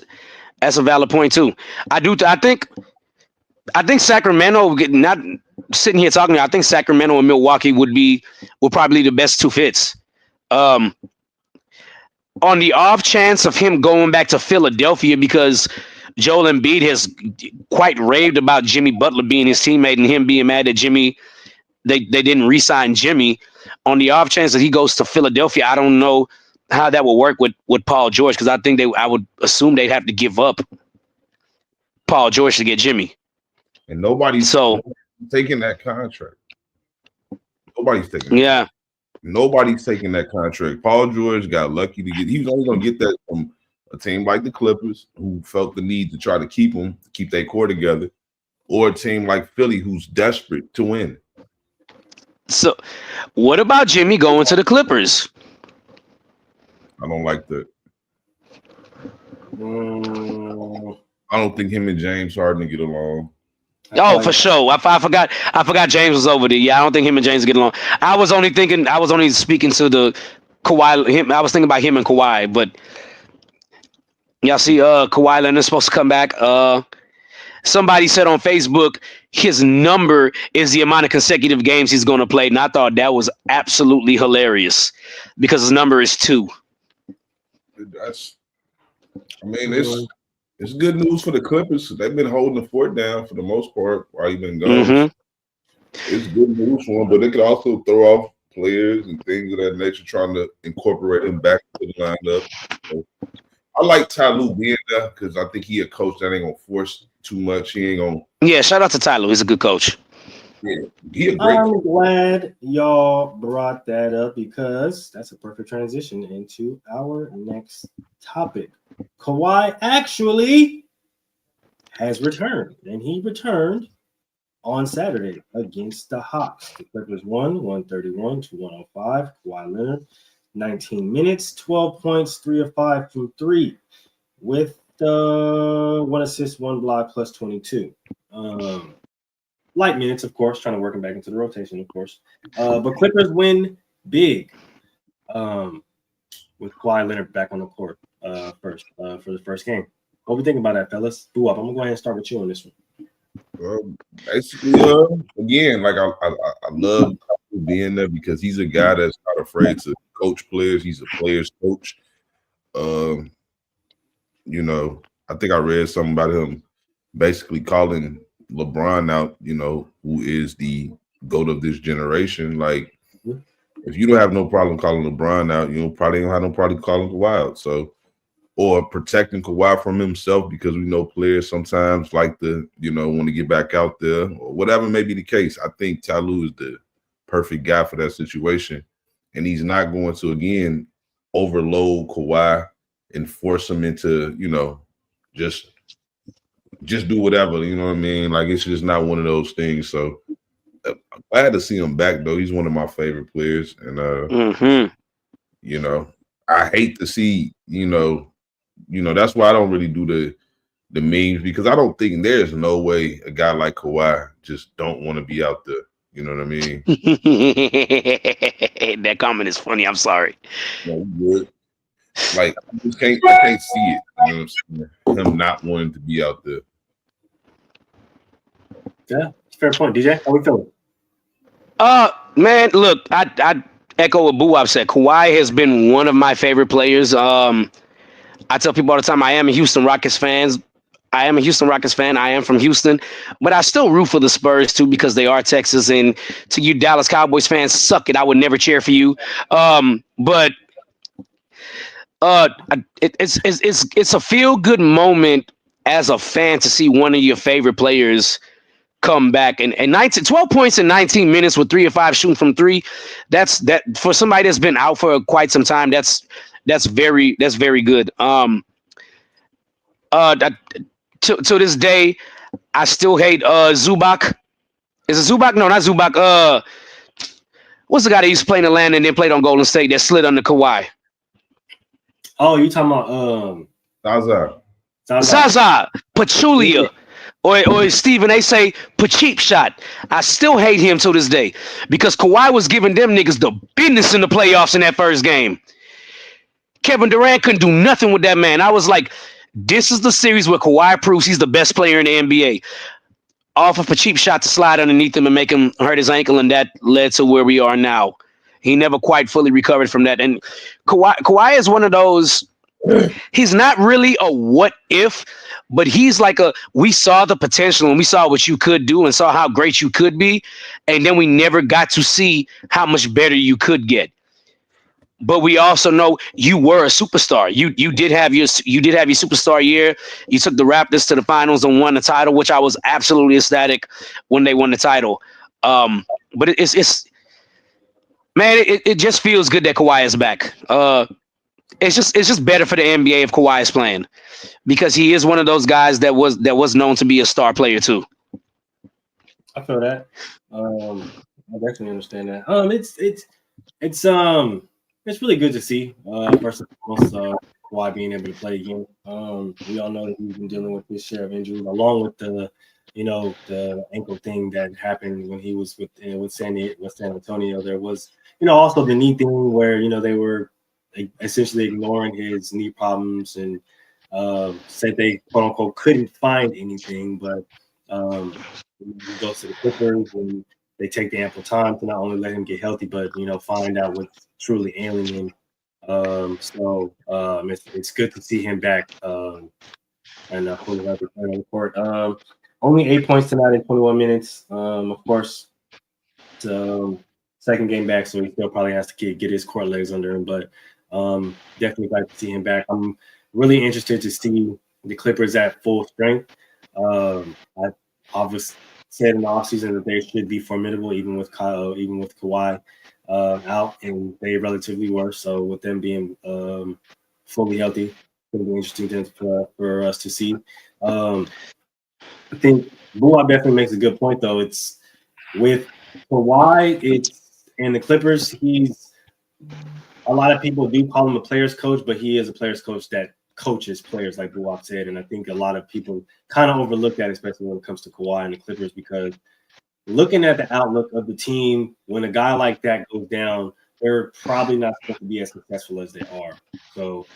a valid point too. I think Sacramento, not sitting here talking, I think Sacramento and Milwaukee would probably be the best two fits. On the off chance of him going back to Philadelphia, because Joel Embiid has quite raved about Jimmy Butler being his teammate and him being mad at Jimmy. They didn't re-sign Jimmy. On the off chance that he goes to Philadelphia, I don't know how that will work with Paul George, because I would assume they'd have to give up Paul George to get Jimmy. And nobody's taking that contract. Nobody's taking it. Yeah. Nobody's taking that contract. Paul George got lucky to get. He was only going to get that from a team like the Clippers, who felt the need to try to keep their core together, or a team like Philly, who's desperate to win. So, what about Jimmy going to the Clippers? I don't like that. I don't think him and James Harden get along. Oh, for sure. I forgot James was over there. Yeah, I don't think him and James get along. I was only speaking to the Kawhi. I was thinking about him and Kawhi, but y'all see, Kawhi Leonard's supposed to come back. Somebody said on Facebook his number is the amount of consecutive games he's going to play, and I thought that was absolutely hilarious because his number is 2. It's good news for the Clippers. They've been holding the fort down for the most part while he's been gone. Mm-hmm. It's good news for him, but they could also throw off players and things of that nature, trying to incorporate him back to the lineup. So, I like Ty Lue being there because I think he a coach that ain't gonna force too much. He ain't gonna. Yeah, shout out to Ty Lue. He's a good coach. Yeah, he a great. I'm glad y'all brought that up because that's a perfect transition into our next topic. Kawhi actually has returned, and he returned on Saturday against the Hawks. The Clippers won 131 to 105. Kawhi Leonard, 19 minutes, 12 points, 3 of 5 from 3, with 1 assist, 1 block, plus 22. Light minutes, of course, trying to work him back into the rotation, of course. But Clippers win big with Kawhi Leonard back on the court for the first game. What we think about that, fellas? Boo up. I'm gonna go ahead and start with you on this one. Basically, again, like I love being there because he's a guy that's not afraid to coach players. He's a player's coach. You know, I think I read something about him basically calling LeBron out, you know, who is the GOAT of this generation. Like, if you don't have no problem calling LeBron out, you probably don't have no problem calling Kawhi out. So, or protecting Kawhi from himself, because we know players sometimes like to, you know, want to get back out there or whatever may be the case. I think Ty Lue is the perfect guy for that situation. And he's not going to, again, overload Kawhi and force him into, you know, just do whatever, you know what I mean? Like, it's just not one of those things. So I'm glad to see him back, though. He's one of my favorite players. And, you know, I hate to see, you know, that's why I don't really do the memes, because I don't think there's no way a guy like Kawhi just don't want to be out there. You know what I mean? That comment is funny. I'm sorry. No, good. Like, I can't see it. You know what I'm saying? Him not wanting to be out there. Yeah, fair point, DJ. How we feeling? Man, look, I echo what Boo-Wop said. Kawhi has been one of my favorite players. I tell people all the time I am a Houston Rockets fan. I am from Houston, but I still root for the Spurs too, because they are Texas. And to you Dallas Cowboys fans, suck it. I would never cheer for you. But it's a feel good moment as a fan to see one of your favorite players come back and 12 points in 19 minutes with 3 of 5 shooting from 3. That's for somebody that's been out for quite some time. That's very good. To this day, I still hate Zubac. Is it Zubac? No, not Zubac. What's the guy that used to play in Atlanta and then played on Golden State that slid under Kawhi? Oh, you talking about Zaza Pachulia. Or Steven, they say Pacheap shot. I still hate him to this day because Kawhi was giving them niggas the business in the playoffs in that first game. Kevin Durant couldn't do nothing with that man. I was like, this is the series where Kawhi proves he's the best player in the NBA. Off of a cheap shot to slide underneath him and make him hurt his ankle, and that led to where we are now. He never quite fully recovered from that. And Kawhi is one of those, he's not really a what if, but he's like we saw the potential and we saw what you could do and saw how great you could be. And then we never got to see how much better you could get. But we also know you were a superstar. You did have your superstar year. You took the Raptors to the finals and won the title, which I was absolutely ecstatic when they won the title. But it just feels good that Kawhi is back. it's just better for the NBA if Kawhi is playing because he is one of those guys that was known to be a star player too. I feel that. I definitely understand that. It's really good to see. First and foremost, Kawhi being able to play again. We all know that he's been dealing with his share of injuries, along with the ankle thing that happened when he was with San Antonio. There was also the knee thing where they were essentially ignoring his knee problems and said they quote unquote couldn't find anything, but he goes to the Clippers and they take the ample time to not only let him get healthy, but find out what's truly ailing him. It's good to see him back and fully return on the court. Only 8 points tonight in 21 minutes. Of course, second game back, so he still probably has to get his court legs under him. But definitely glad to see him back. I'm really interested to see the Clippers at full strength. I obviously said in the offseason that they should be formidable, even with Kawhi out, and they relatively were. So with them being fully healthy, it's going to be interesting for us to see. I think Buap definitely makes a good point, though. It's with Kawhi, and the Clippers. He's a lot of people do call him a players coach, but he is a players coach that coaches players, like Buap said. And I think a lot of people kind of overlook that, especially when it comes to Kawhi and the Clippers, because looking at the outlook of the team, when a guy like that goes down, they're probably not supposed to be as successful as they are. So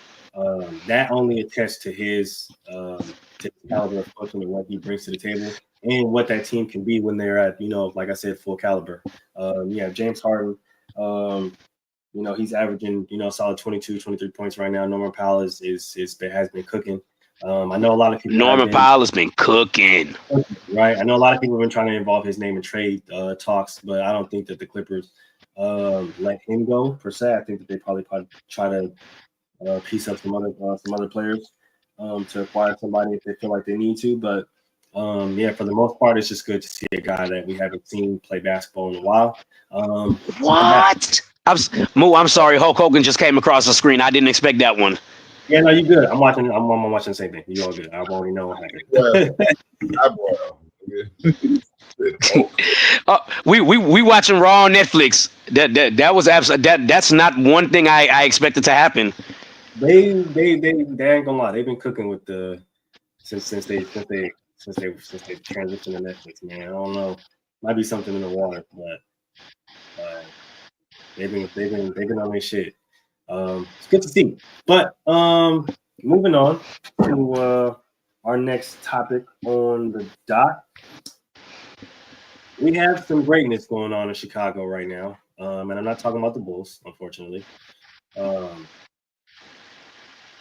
that only attests to his caliber of coaching and what he brings to the table and what that team can be when they're at, like I said, full caliber. James Harden, he's averaging, solid 22, 23 points right now. Norman Powell has been cooking. I know a lot of people. Norman Powell has been cooking. Right. I know a lot of people have been trying to involve his name in trade talks, but I don't think that the Clippers let him go per se. I think that they probably try to piece up some other players to acquire somebody if they feel like they need to. But for the most part, it's just good to see a guy that we haven't seen play basketball in a while. What? I'm sorry. Hulk Hogan just came across the screen. I didn't expect that one. Yeah, no, you're good. I'm watching the same thing. You all good. I already know what happened. We watching Raw on Netflix. That was absolutely that's not one thing I expected to happen. They ain't gonna lie. They've been cooking with the since they transitioned to Netflix, man. I don't know. Might be something in the water, but they've been on their shit. It's good to see. But moving on to our next topic on the dot. We have some greatness going on in Chicago right now. And I'm not talking about the Bulls, unfortunately.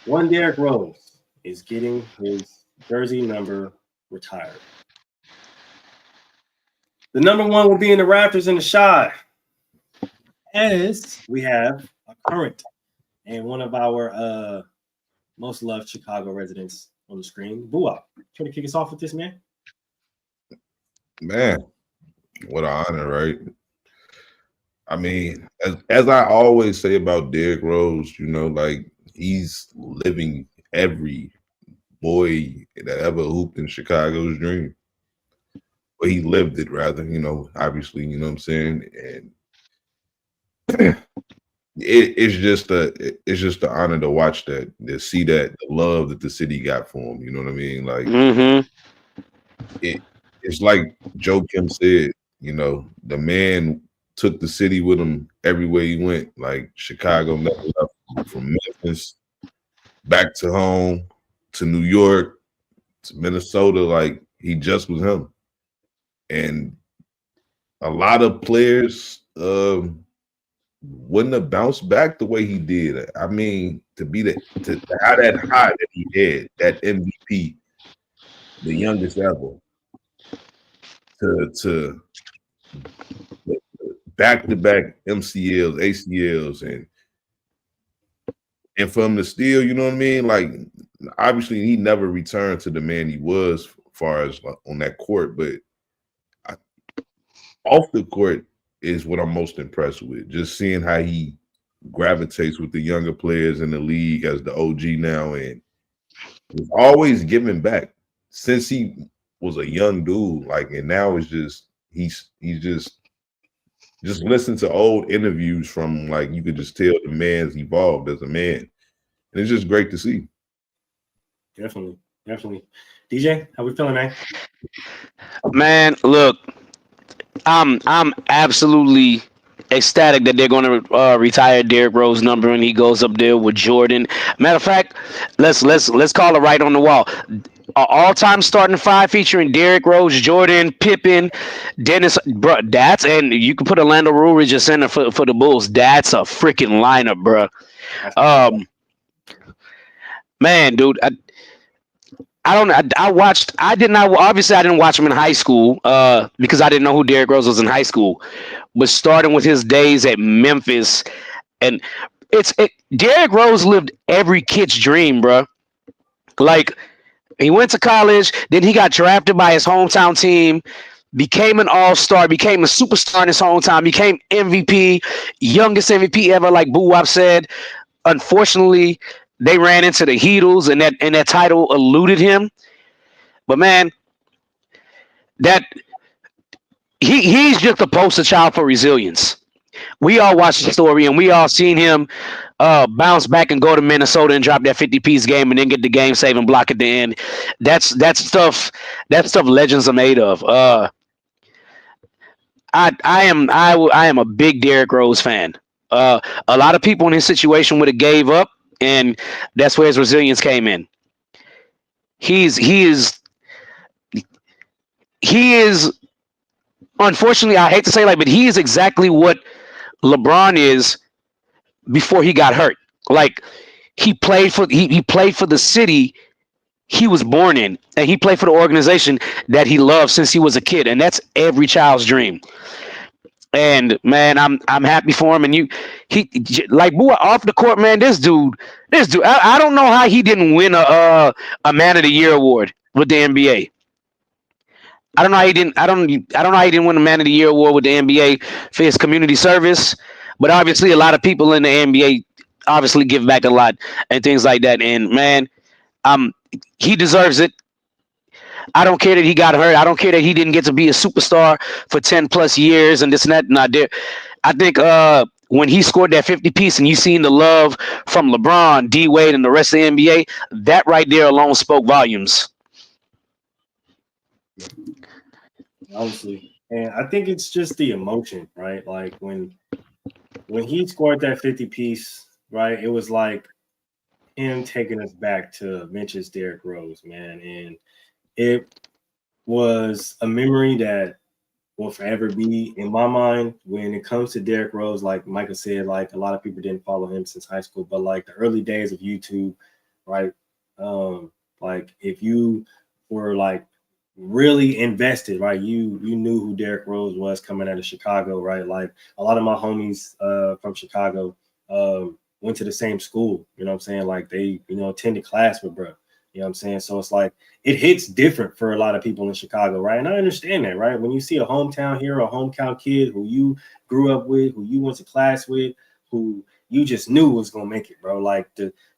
One Derrick Rose is getting his jersey number retired. The number one will be in the Raptors and the Shy. As we have a current and one of our most loved Chicago residents on the screen, Buap. Trying to kick us off with this, man? Man, what an honor, right? I mean, as I always say about Derrick Rose, like he's living every boy that ever hooped in Chicago's dream. Well, he lived it rather, obviously, you know what I'm saying? And it's just an honor to watch that, to see that the love that the city got for him. You know what I mean? Like it's like Joe Kim said, the man took the city with him everywhere he went. Like Chicago never left, from Memphis back to home to New York to Minnesota. Like he just was him. And a lot of players wouldn't have bounced back the way he did. I mean, to have that high that he had, that MVP, the youngest ever, to back-to-back MCLs, ACLs, and for him to still, you know what I mean? Like, obviously, he never returned to the man he was, as far as on that court, but off the court is what I'm most impressed with. Just seeing how he gravitates with the younger players in the league as the OG now, and he's always giving back since he was a young dude. Like, and now it's just he's just listen to old interviews from, like, you could just tell the man's evolved as a man, and it's just great to see. Definitely. DJ, how we feeling, man? Man, look, I'm absolutely ecstatic that they're going to retire Derrick Rose number and he goes up there with Jordan. Matter of fact, let's call it right on the wall. All-time starting five featuring Derrick Rose, Jordan, Pippen, Dennis. Bro, and you can put Orlando Ruridge at center for the Bulls. That's a freaking lineup, bro. Man, dude. I didn't watch him in high school because I didn't know who Derrick Rose was in high school. But starting with his days at Memphis, and Derrick Rose lived every kid's dream, bro. Like, he went to college, then he got drafted by his hometown team, became an all-star, became a superstar in his hometown, became MVP, youngest MVP ever, like Boo Wop said. Unfortunately, they ran into the Heatles, and that title eluded him. But man, that he's just a poster child for resilience. We all watched the story, and we all seen him bounce back and go to Minnesota and drop that 50-piece game, and then get the game-saving block at the end. That's stuff legends are made of. I am a big Derrick Rose fan. A lot of people in his situation would have gave up, and that's where his resilience came in. He is unfortunately, I hate to say but he is exactly what LeBron is before he got hurt. Like, he played for the city he was born in, and he played for the organization that he loved since he was a kid, and that's every child's dream. And man, I'm happy for him. And he like, boy, off the court, man, this dude, I don't know how he didn't win a Man of the Year award with the NBA. I don't know how he didn't win a Man of the Year award with the NBA for his community service. But obviously, a lot of people in the NBA obviously give back a lot and things like that. And man, he deserves it. I don't care that he got hurt. I don't care that he didn't get to be a superstar for 10 plus years and this and that. Not there. I think when he scored that 50-piece and you seen the love from LeBron, D Wade, and the rest of the NBA, that right there alone spoke volumes. Honestly, and I think it's just the emotion, right? Like, when he scored that 50-piece, right, it was like him taking us back to vintage Derrick Rose, man. And it was a memory that will forever be in my mind when it comes to Derrick Rose. Like Michael said, like, a lot of people didn't follow him since high school, but like the early days of YouTube, right? Like, if you were like really invested, right, you knew who Derrick Rose was coming out of Chicago, right? Like, a lot of my homies from Chicago went to the same school, you know what I'm saying? Like, they, attended class with bro. You know what I'm saying? So it's like, it hits different for a lot of people in Chicago, right? And I understand that, right? When you see a hometown hero, a hometown kid who you grew up with, who you went to class with, who you just knew was going to make it, bro. Like,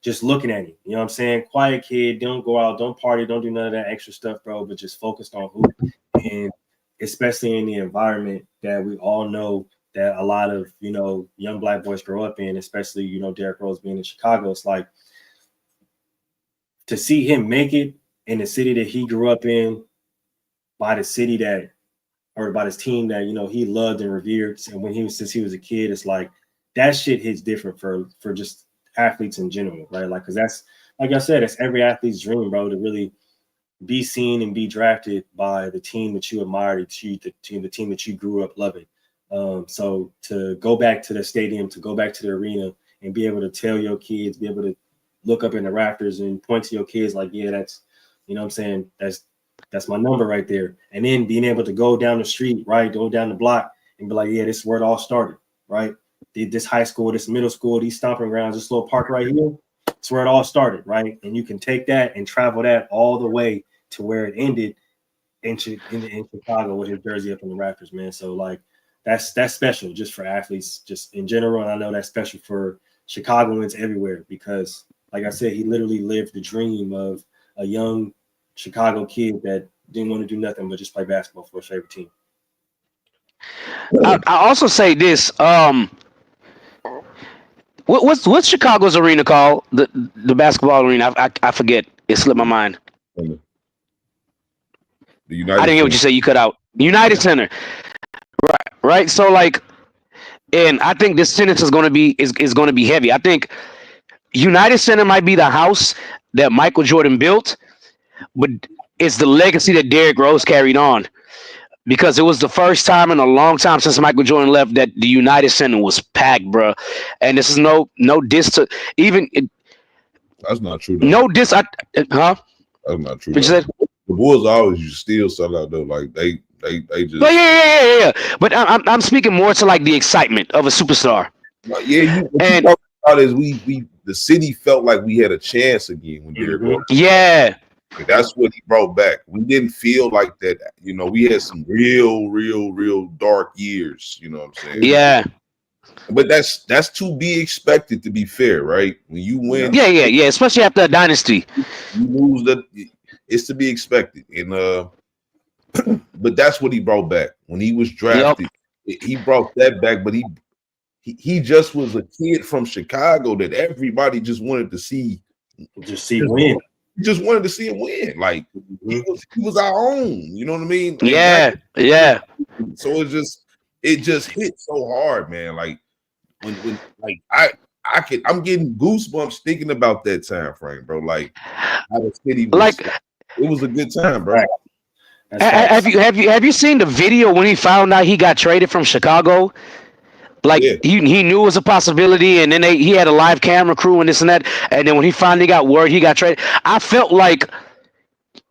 just looking at him, you know what I'm saying? Quiet kid, don't go out, don't party, don't do none of that extra stuff, bro, but just focused on hoop. And especially in the environment that we all know that a lot of, young black boys grow up in, especially, Derrick Rose being in Chicago. It's like, to see him make it in the city that he grew up in, by the city that, or by his team that, he loved and revered, and since he was a kid, it's like, that shit hits different for just athletes in general, right? Like, because that's, like I said, it's every athlete's dream, bro, to really be seen and be drafted by the team that you admired, the team that you grew up loving. So to go back to the stadium, to go back to the arena, and be able to tell your kids, be able to look up in the rafters and point to your kids like, yeah, that's, you know what I'm saying, that's my number right there. And then being able to go down the street, right, go down the block and be like, yeah, this is where it all started, right? This high school, this middle school, these stomping grounds, this little park right here, it's where it all started, right? And you can take that and travel that all the way to where it ended in Chicago with his jersey up in the rafters, man. So, like, that's special just for athletes, just in general. And I know that's special for Chicagoans everywhere because, like I said, he literally lived the dream of a young Chicago kid that didn't want to do nothing but just play basketball for his favorite team. I also say this. What's Chicago's arena called? The basketball arena. I forget. It slipped my mind. The United I didn't hear what you said. You cut out. United Center. Right. So like, and I think this sentence is gonna be heavy. I think United Center might be the house that Michael Jordan built, but it's the legacy that Derrick Rose carried on. Because it was the first time in a long time since Michael Jordan left that the United Center was packed, bro. And this is no diss to even. That's not true. Though. No diss. Huh? That's not true. What you said? The Bulls always used to still sell out though. Like they just. But yeah. But I'm speaking more to like the excitement of a superstar. Yeah, and what about is we the city felt like we had a chance again when Derrick Rose. Yeah. That's what he brought back. We didn't feel like that. You know, we had some real dark years. You know what I'm saying? Yeah. But that's to be expected, to be fair, right? When you win, yeah. Especially after a dynasty, you lose. It's to be expected, and but that's what he brought back when he was drafted. Yep. He brought that back, but he just was a kid from Chicago that everybody just wanted to see. Just see win. Just wanted to see him win. Like he was our own. You know what I mean? Yeah. So it just hit so hard, man. Like when like I'm getting goosebumps thinking about that time frame, bro. Like how the city was, like it was a good time, bro. Have you seen the video when he found out he got traded from Chicago? Like he knew it was a possibility, and then he had a live camera crew and this and that. And then when he finally got word he got traded, I felt like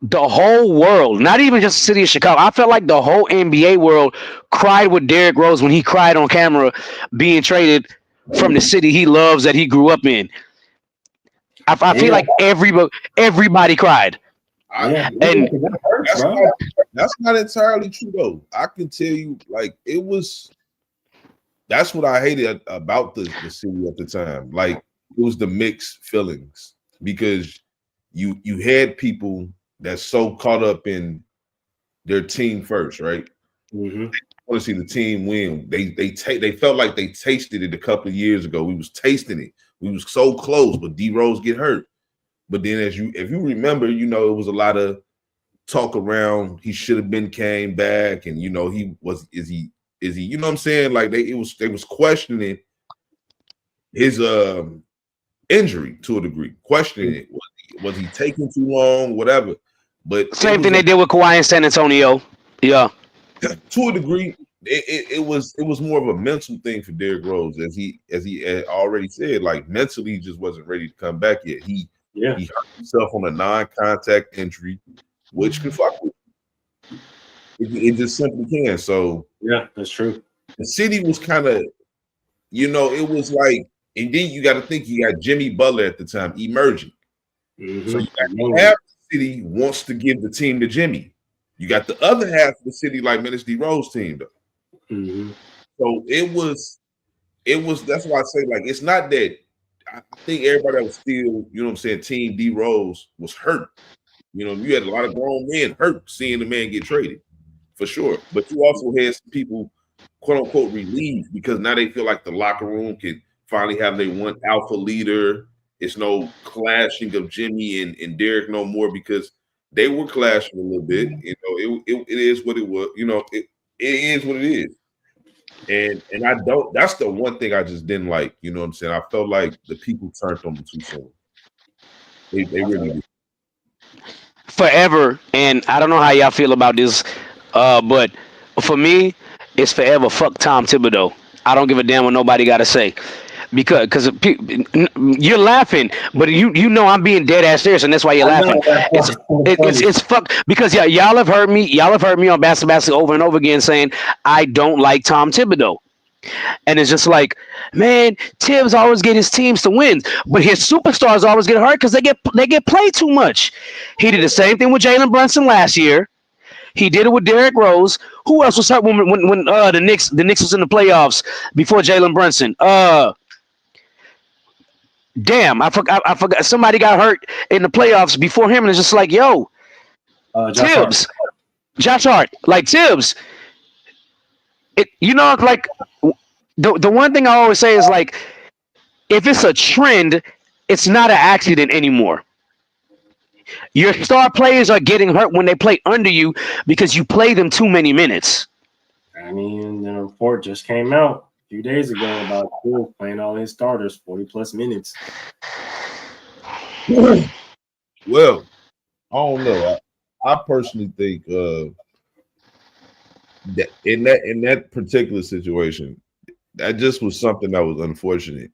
the whole world, not even just the city of Chicago, I felt like the whole NBA world cried with Derrick Rose when he cried on camera being traded from the city he loves that he grew up in. I feel like everybody cried. And that's not entirely true though. I can tell you, like it was. That's what I hated about the city at the time. Like it was the mixed feelings because you had people that's so caught up in their team first, right? Mm-hmm. They want to see the team win. They felt like they tasted it a couple of years ago. We was tasting it. We was so close, but D Rose get hurt. But then if you remember, you know, it was a lot of talk around. He should have came back, and you know, is he, you know what I'm saying? Like they was questioning his injury to a degree, questioning it. Was he taking too long, whatever. But same thing they did with Kawhi in San Antonio. Yeah. To a degrry, it was more of a mental thing for Derrick Rose, as he had already said, like mentally he just wasn't ready to come back yet. He hurt himself on a non-contact injury, which can fuck with you. It just simply can. So yeah, that's true. The city was kind of, you know, it was like, and then you got to think you got Jimmy Butler at the time emerging. Mm-hmm. So you got half the city wants to give the team to Jimmy. You got the other half of the city like, man, it's D Rose team though. Mm-hmm. So it was. That's why I say, like, it's not that. I think everybody that was still, you know what I'm saying, team D Rose was hurt. You know, you had a lot of grown men hurt seeing the man get traded. For sure. But you also had some people, quote unquote, relieved because now they feel like the locker room can finally have their one alpha leader. It's no clashing of Jimmy and Derrick no more because they were clashing a little bit. You know, it is what it was. You know, it is what it is. And I don't. That's the one thing I just didn't like. You know what I'm saying? I felt like the people turned on them too soon. They really did. Forever, and I don't know how y'all feel about this. But for me, it's forever. Fuck Tom Thibodeau. I don't give a damn what nobody got to say, because you're laughing, but you know I'm being dead ass serious, and that's why you're laughing. It's fuck because y'all have heard me. Y'all have heard me on Basketball over and over again saying I don't like Tom Thibodeau, and it's just like, man, Tibbs always get his teams to win, but his superstars always get hurt because they get played too much. He did the same thing with Jalen Brunson last year. He did it with Derrick Rose. Who else was hurt when the Knicks was in the playoffs before Jalen Brunson? Damn, I forgot. Somebody got hurt in the playoffs before him, and it's just like, yo, Josh Hart, like Tibbs. Like the one thing I always say is like, if it's a trend, it's not an accident anymore. Your star players are getting hurt when they play under you because you play them too many minutes. I mean, the report just came out a few days ago about Bill playing all his starters 40+ minutes. Well, I don't know. I personally think that in that particular situation, that just was something that was unfortunate.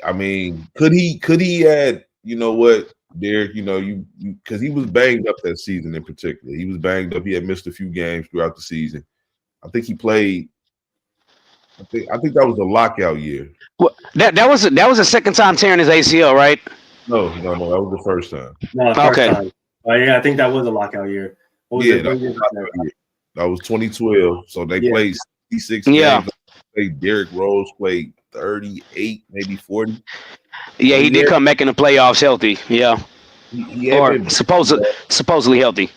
I mean, could he add, you know what, Derek, because he was banged up that season in particular. He was banged up. He had missed a few games throughout the season. I think he played. I think that was a lockout year. Well, that was a second time tearing his ACL, right? No, that was the first time. No, the first time. Yeah, I think that was a lockout year. That was 2012. So they played 66 games. Derrick Rose played 38, maybe 40. Yeah, he did come back in the playoffs healthy. Yeah, or supposedly healthy.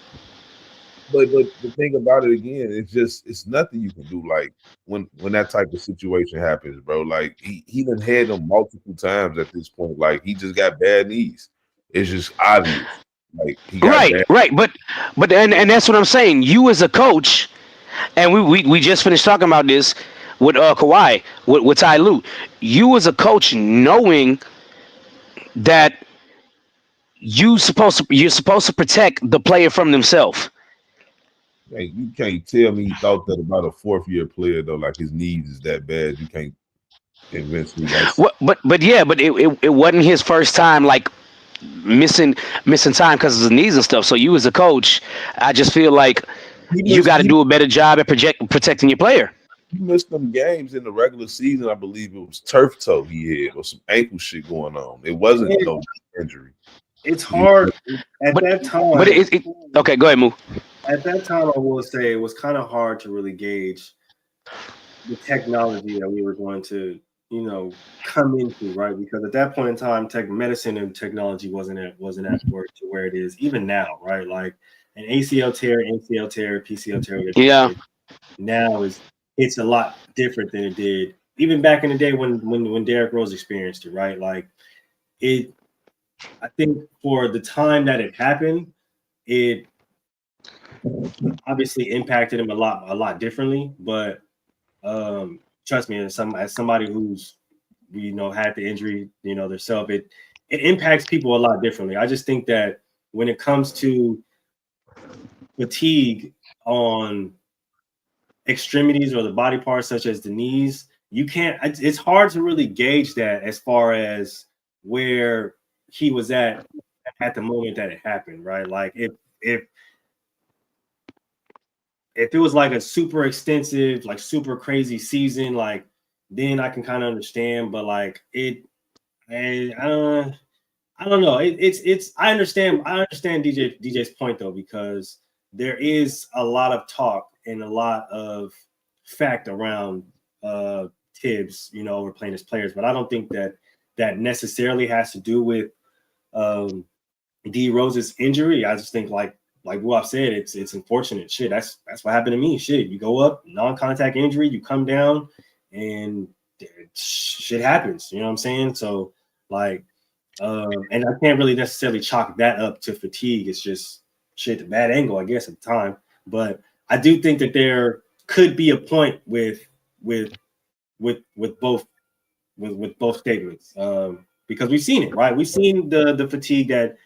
But the thing about it again, it's nothing you can do. Like when that type of situation happens, bro. Like he done had them multiple times at this point. Like he just got bad knees. It's just obvious. Like he got right. But that's what I'm saying. You as a coach, and we just finished talking about this with Kawhi, with Ty Lue. You as a coach, knowing that you're supposed to protect the player from themselves. Hey, you can't tell me you thought that about a fourth-year player though. Like his knees is that bad. You can't convince me. But it wasn't his first time like missing time because of his knees and stuff. So you as a coach, I just feel like you got to do a better job at protecting your player. He missed them games in the regular season. I believe it was turf toe he had or some ankle shit going on. It wasn't no injury. It's hard at that time. But okay, go ahead, Moo. At that time, I will say it was kind of hard to really gauge the technology that we were going to, come into, right? Because at that point in time, medicine and technology wasn't at work to where it is even now, right? Like an ACL tear, PCL tear. Yeah. Now it's a lot different than it did even back in the day when Derrick Rose experienced it, right? Like I think for the time that it happened, it obviously impacted him a lot differently. But trust me, as somebody who's had the injury, themselves, it impacts people a lot differently. I just think that when it comes to fatigue on extremities or the body parts such as the knees, it's hard to really gauge that as far as where he was at the moment that it happened, right? Like if it was like a super extensive, like super crazy season, like then I can kind of understand, but like I don't know. I understand DJ's point though, because there is a lot of talk and a lot of fact around Tibbs, overplaying his players, but I don't think that necessarily has to do with D Rose's injury. I just think like what I've said, it's unfortunate. Shit, that's what happened to me. Shit, you go up, non-contact injury, you come down, and shit happens. You know what I'm saying? So like, and I can't really necessarily chalk that up to fatigue. It's just shit, a bad angle, I guess, at the time. But I do think that there could be a point with both statements, because we've seen it, right? We've seen the fatigue that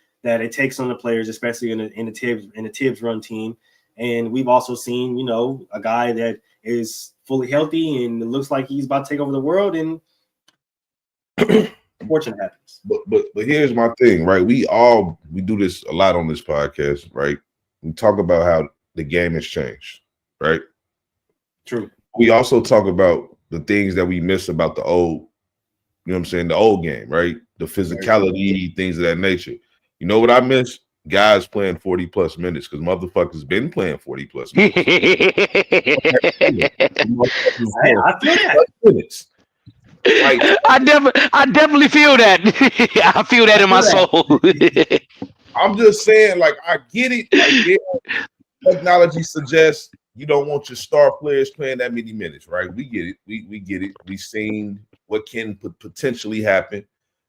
it takes on the players, especially in the Tibbs run team, and we've also seen a guy that is fully healthy and it looks like he's about to take over the world, and fortunate happens. But here's my thing, right? We do this a lot on this podcast, right? We talk about how the game has changed, right? True. We also talk about the things that we miss about the old, the old game, right? The physicality, things of that nature. You know what I miss? guys playing 40 plus minutes because motherfuckers been playing 40 plus minutes. I feel that. Minutes. Like, I definitely feel that. I feel that in my soul. I'm just saying, like, I get it. Like, technology suggests you don't want your star players playing that many minutes, right? We get it. We get it. We've seen what can potentially happen.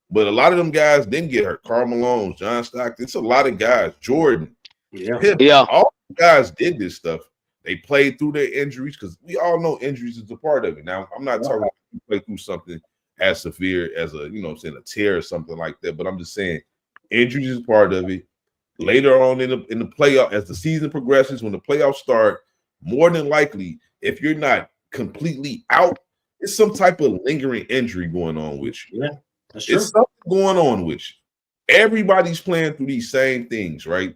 But a lot of them guys didn't get hurt. Karl Malone, John Stockton. It's a lot of guys. Jordan. Yeah. All the guys did this stuff. They played through their injuries because we all know injuries is a part of it. Now, I'm not talking about you play through something as severe as a, you know what I'm saying, a tear or something like that. But I'm just saying injuries is part of it. Later on in the playoff, as the season progresses, when the playoffs start, more than likely, if you're not completely out, it's some type of lingering injury going on with you. Yeah, that's true. It's something going on with you. Everybody's playing through these same things, right?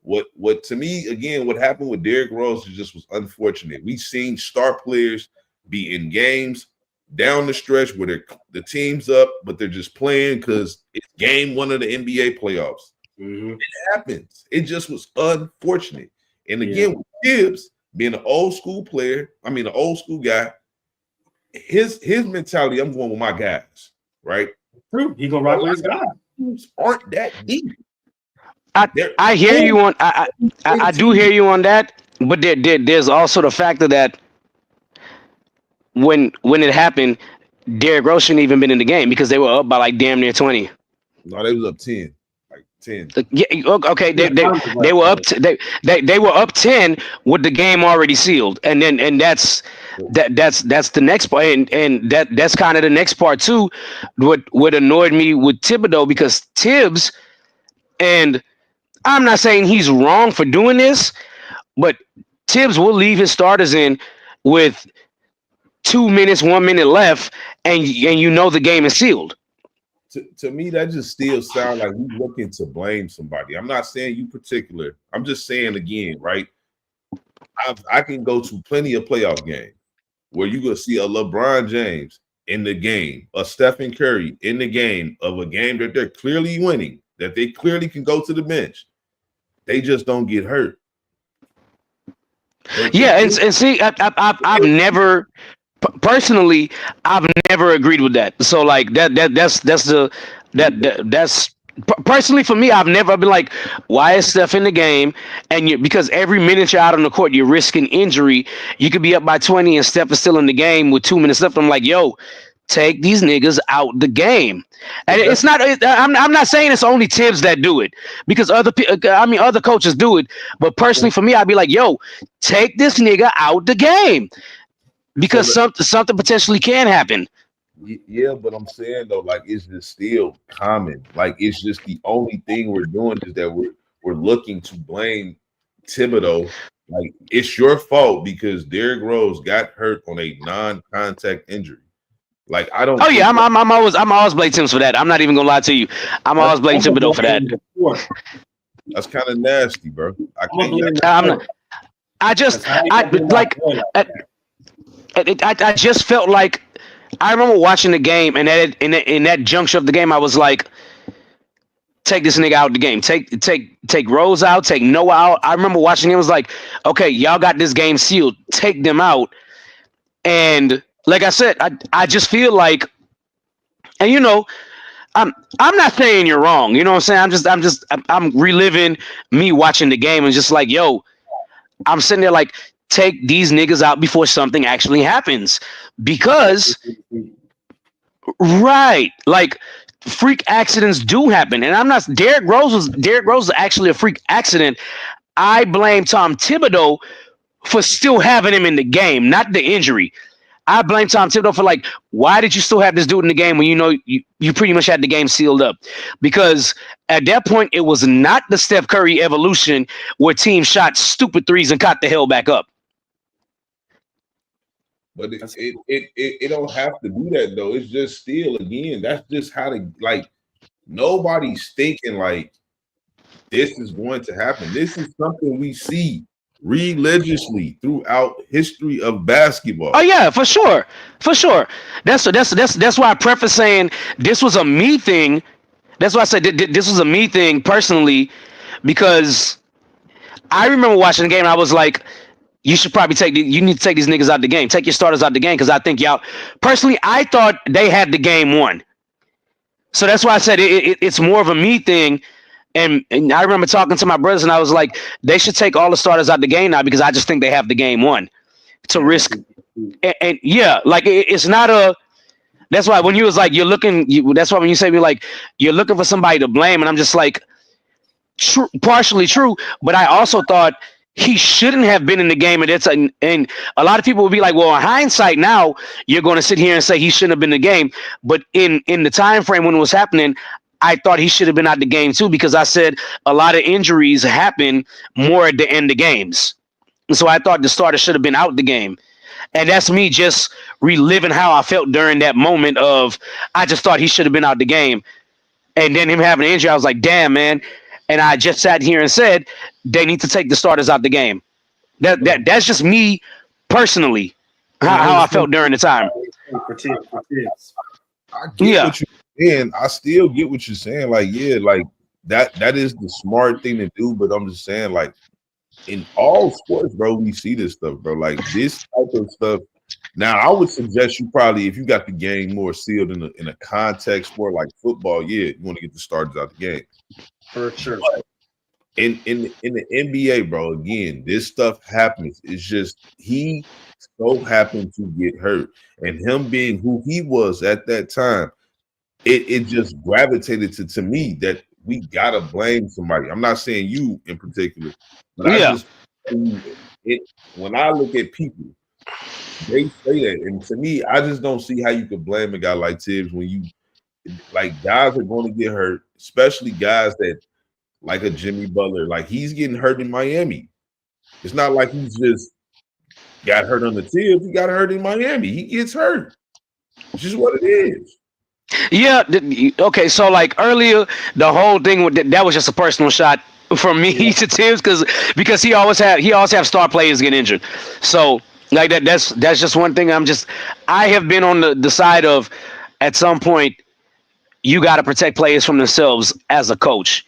What to me, again, what happened with Derrick Rose was unfortunate. We've seen star players be in games down the stretch where the team's up, but they're just playing because it's game one of the NBA playoffs. Mm-hmm. It happens. It just was unfortunate. And again, with Gibbs being an old school player, an old school guy, his mentality, I'm going with my guys, right? True. He gonna rock with his guys. Aren't that deep. I hear you on I do hear you on that, but there's also the factor that when it happened, Derrick Rose shouldn't even been in the game because they were up by like damn near 20. No, they was up 10. Like 10. Yeah, okay. They were up they were up 10 with the game already sealed. And that's the next part, and that's kind of the next part too. What annoyed me with Thibodeau, because Tibbs, and I'm not saying he's wrong for doing this, but Tibbs will leave his starters in with 2 minutes, 1 minute left, and you know the game is sealed. To me, that just still sounds like we're looking to blame somebody. I'm not saying you particular. I'm just saying again, right? I can go to plenty of playoff games where you're going to see a LeBron James in the game, a Stephen Curry in the game of a game that they're clearly winning, that they clearly can go to the bench. They just don't get hurt. Yeah, and see, I've never personally, I've never agreed with that. So like that's personally for me, I've never been like, why is Steph in the game? And because every minute you're out on the court, you're risking injury. You could be up by 20 and Steph is still in the game with 2 minutes left. I'm like, yo, take these niggas out the game. And it's not. I'm not saying it's only Tibbs that do it, because other coaches do it. But personally, for me, I'd be like, yo, take this nigga out the game, because something potentially can happen. Yeah, but I'm saying though, like, it's just still common. Like, it's just the only thing we're doing is that we're looking to blame Thibodeau. Like, it's your fault because Derrick Rose got hurt on a non-contact injury. Like, I don't. Oh yeah, I'm always blaming Tibbs for that. I'm not even gonna lie to you. I'm always blaming Thibodeau for that. That's kind of nasty, bro. I just felt like, I remember watching the game, and in that juncture of the game, I was like, take this nigga out of the game. Take Rose out. Take Noah out. I remember watching it. Was like, okay, y'all got this game sealed. Take them out. And like I said, I just feel like, and you know, I'm not saying you're wrong. You know what I'm saying? I'm reliving me watching the game and just like, yo, I'm sitting there like, take these niggas out before something actually happens, because right, like, freak accidents do happen. And I'm not, Derrick Rose was actually a freak accident. I blame Tom Thibodeau for still having him in the game, not the injury. I blame Tom Thibodeau for, like, why did you still have this dude in the game when you know you pretty much had the game sealed up? Because at that point, it was not the Steph Curry evolution where teams shot stupid threes and caught the hell back up. But it don't have to do that though. It's just still, again, that's just how to, like, nobody's thinking like this is going to happen. This is something we see religiously throughout history of basketball. Oh yeah, for sure. That's why I preface saying this was a me thing. That's why I said this was a me thing personally, because I remember watching the game and I was like, you should probably you need to take these niggas out the game. Take your starters out the game because I think y'all, personally, I thought they had the game won. So that's why I said it's more of a me thing. And I remember talking to my brothers and I was like, they should take all the starters out the game now because I just think they have the game won to risk. And yeah, like it's not a. That's why when you was like, you're looking. That's why when you say me like, you're looking for somebody to blame, and I'm just like, partially true. But I also thought he shouldn't have been in the game, and a lot of people would be like, well, in hindsight, now you're going to sit here and say he shouldn't have been in the game. But in the time frame when it was happening, I thought he should have been out the game too because I said a lot of injuries happen more at the end of games, and so I thought the starter should have been out the game. And that's me just reliving how I felt during that moment of I just thought he should have been out the game. And then him having an injury, I was like, damn, man. And I just sat here and said they need to take the starters out the game. That's just me personally, how I felt during the time. For kids. I get what you're saying. I still get what you're saying. Like, yeah, like that is the smart thing to do. But I'm just saying, like, in all sports, bro, we see this stuff, bro. Like this type of stuff. Now, I would suggest you probably, if you got the game more sealed in a contact sport like football, yeah, you want to get the starters out the game. For sure. But in the NBA, bro, again, this stuff happens. It's just he so happened to get hurt. And him being who he was at that time, it just gravitated to me that we gotta blame somebody. I'm not saying you in particular, but I just when I look at people, they say that, and to me, I just don't see how you could blame a guy like Tibbs when you like guys are going to get hurt, especially guys that like a Jimmy Butler. Like he's getting hurt in Miami. It's not like he's just got hurt on the Tibbs. He got hurt in Miami. He gets hurt. It's just what it is. Yeah. Okay. So like earlier, the whole thing that was just a personal shot from me to Tibbs because he always have star players get injured. So like that's just one thing. I have been on the side of at some point you got to protect players from themselves as a coach,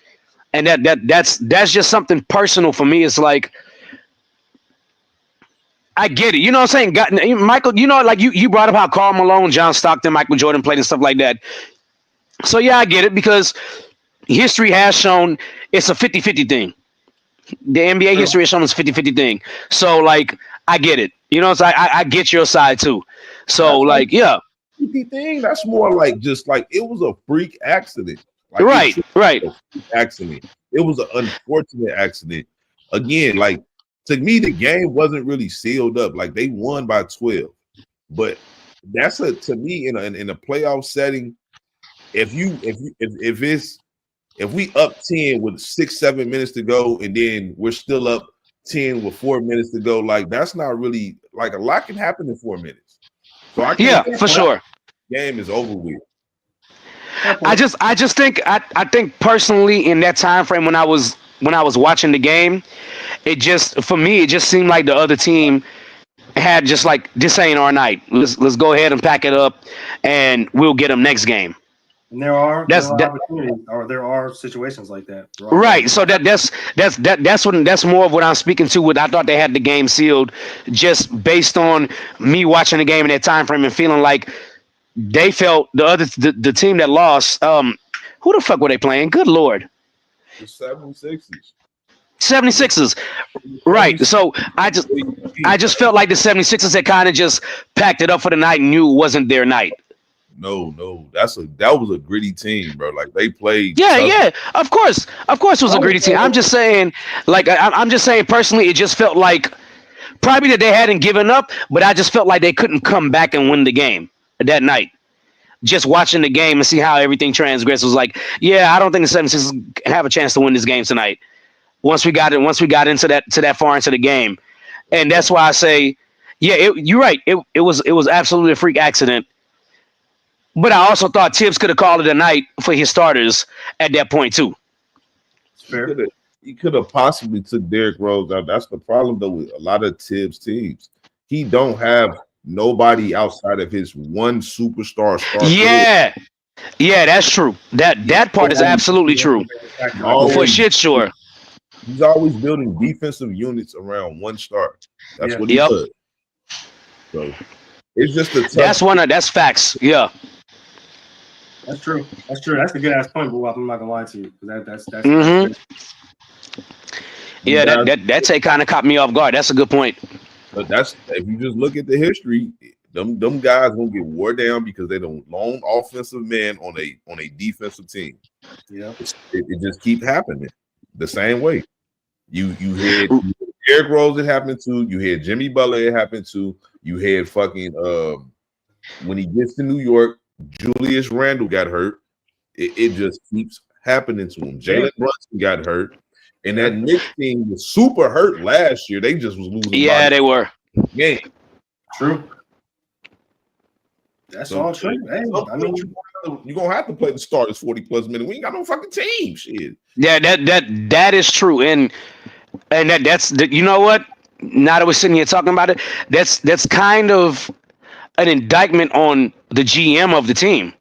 and that's just something personal for me. It's like I get it. You know what I'm saying? Michael, you know, like you brought up how Karl Malone, John Stockton, Michael Jordan played and stuff like that. So, yeah, I get it because history has shown it's a 50-50 thing. The NBA history has shown it's a 50-50 thing. So, like, I get it. You know, it's like I get your side, too. So, that's like, yeah. 50 thing, that's more like just like it was a freak accident. Like, right. Accident. It was an unfortunate accident. Again, like, to me, the game wasn't really sealed up. Like they won by 12, but that's to me in a playoff setting. If we up 10 with 6-7 minutes to go, and then we're still up 10 with 4 minutes to go, like that's not really like a lot can happen in 4 minutes. So for sure, game is over with. I just think I think personally in that time frame when I was watching the game, it just seemed like the other team had just like this ain't our night. Let's go ahead and pack it up, and we'll get them next game. And there are opportunities, or there are situations like that. Right. So that's more of what I'm speaking to. With I thought they had the game sealed, just based on me watching the game in that time frame and feeling like they felt the team that lost. Who the fuck were they playing? Good Lord. The 76ers. 76ers. Right. So I just felt like the 76ers had kind of just packed it up for the night and knew it wasn't their night. No, that was a gritty team, bro. Like they played. Yeah. Of course it was a gritty team. I'm just saying, like I'm just saying personally, it just felt like probably that they hadn't given up, but I just felt like they couldn't come back and win the game that night. Just watching the game and see how everything transgressed was like, yeah, I don't think the 76ers have a chance to win this game tonight. Once we got into that far into the game, and that's why I say, yeah, you're right. It was absolutely a freak accident. But I also thought Tibbs could have called it a night for his starters at that point too. He could have possibly took Derrick Rose out. That's the problem though with a lot of Tibbs teams. He don't have nobody outside of his one superstar star. Yeah, that's true. That part is absolutely true. For shit, sure. He's always building defensive units around one star. That's what he does. So it's just a tough. That's facts. Yeah. That's true. That's true. That's a good ass point, but I'm not gonna lie to you. That's yeah, that take kind of caught me off guard. That's a good point. But that's if you just look at the history, them guys gonna get wore down because they don't lone offensive man on a defensive team. Yeah, it just keep happening the same way. You had Derrick Rose it happened to. You had Jimmy Butler it happened to. You had fucking when he gets to New York, Julius Randle got hurt. It just keeps happening to him. Jalen Brunson got hurt. And that Knicks team was super hurt last year. They just was losing. Yeah, they were. Yeah, true. That's all true. Hey, I mean, you're gonna have to play the starters 40+ minutes. We ain't got no fucking team. Shit. Yeah, that is true, and that's you know what? Now that we're sitting here talking about it, that's kind of an indictment on the GM of the team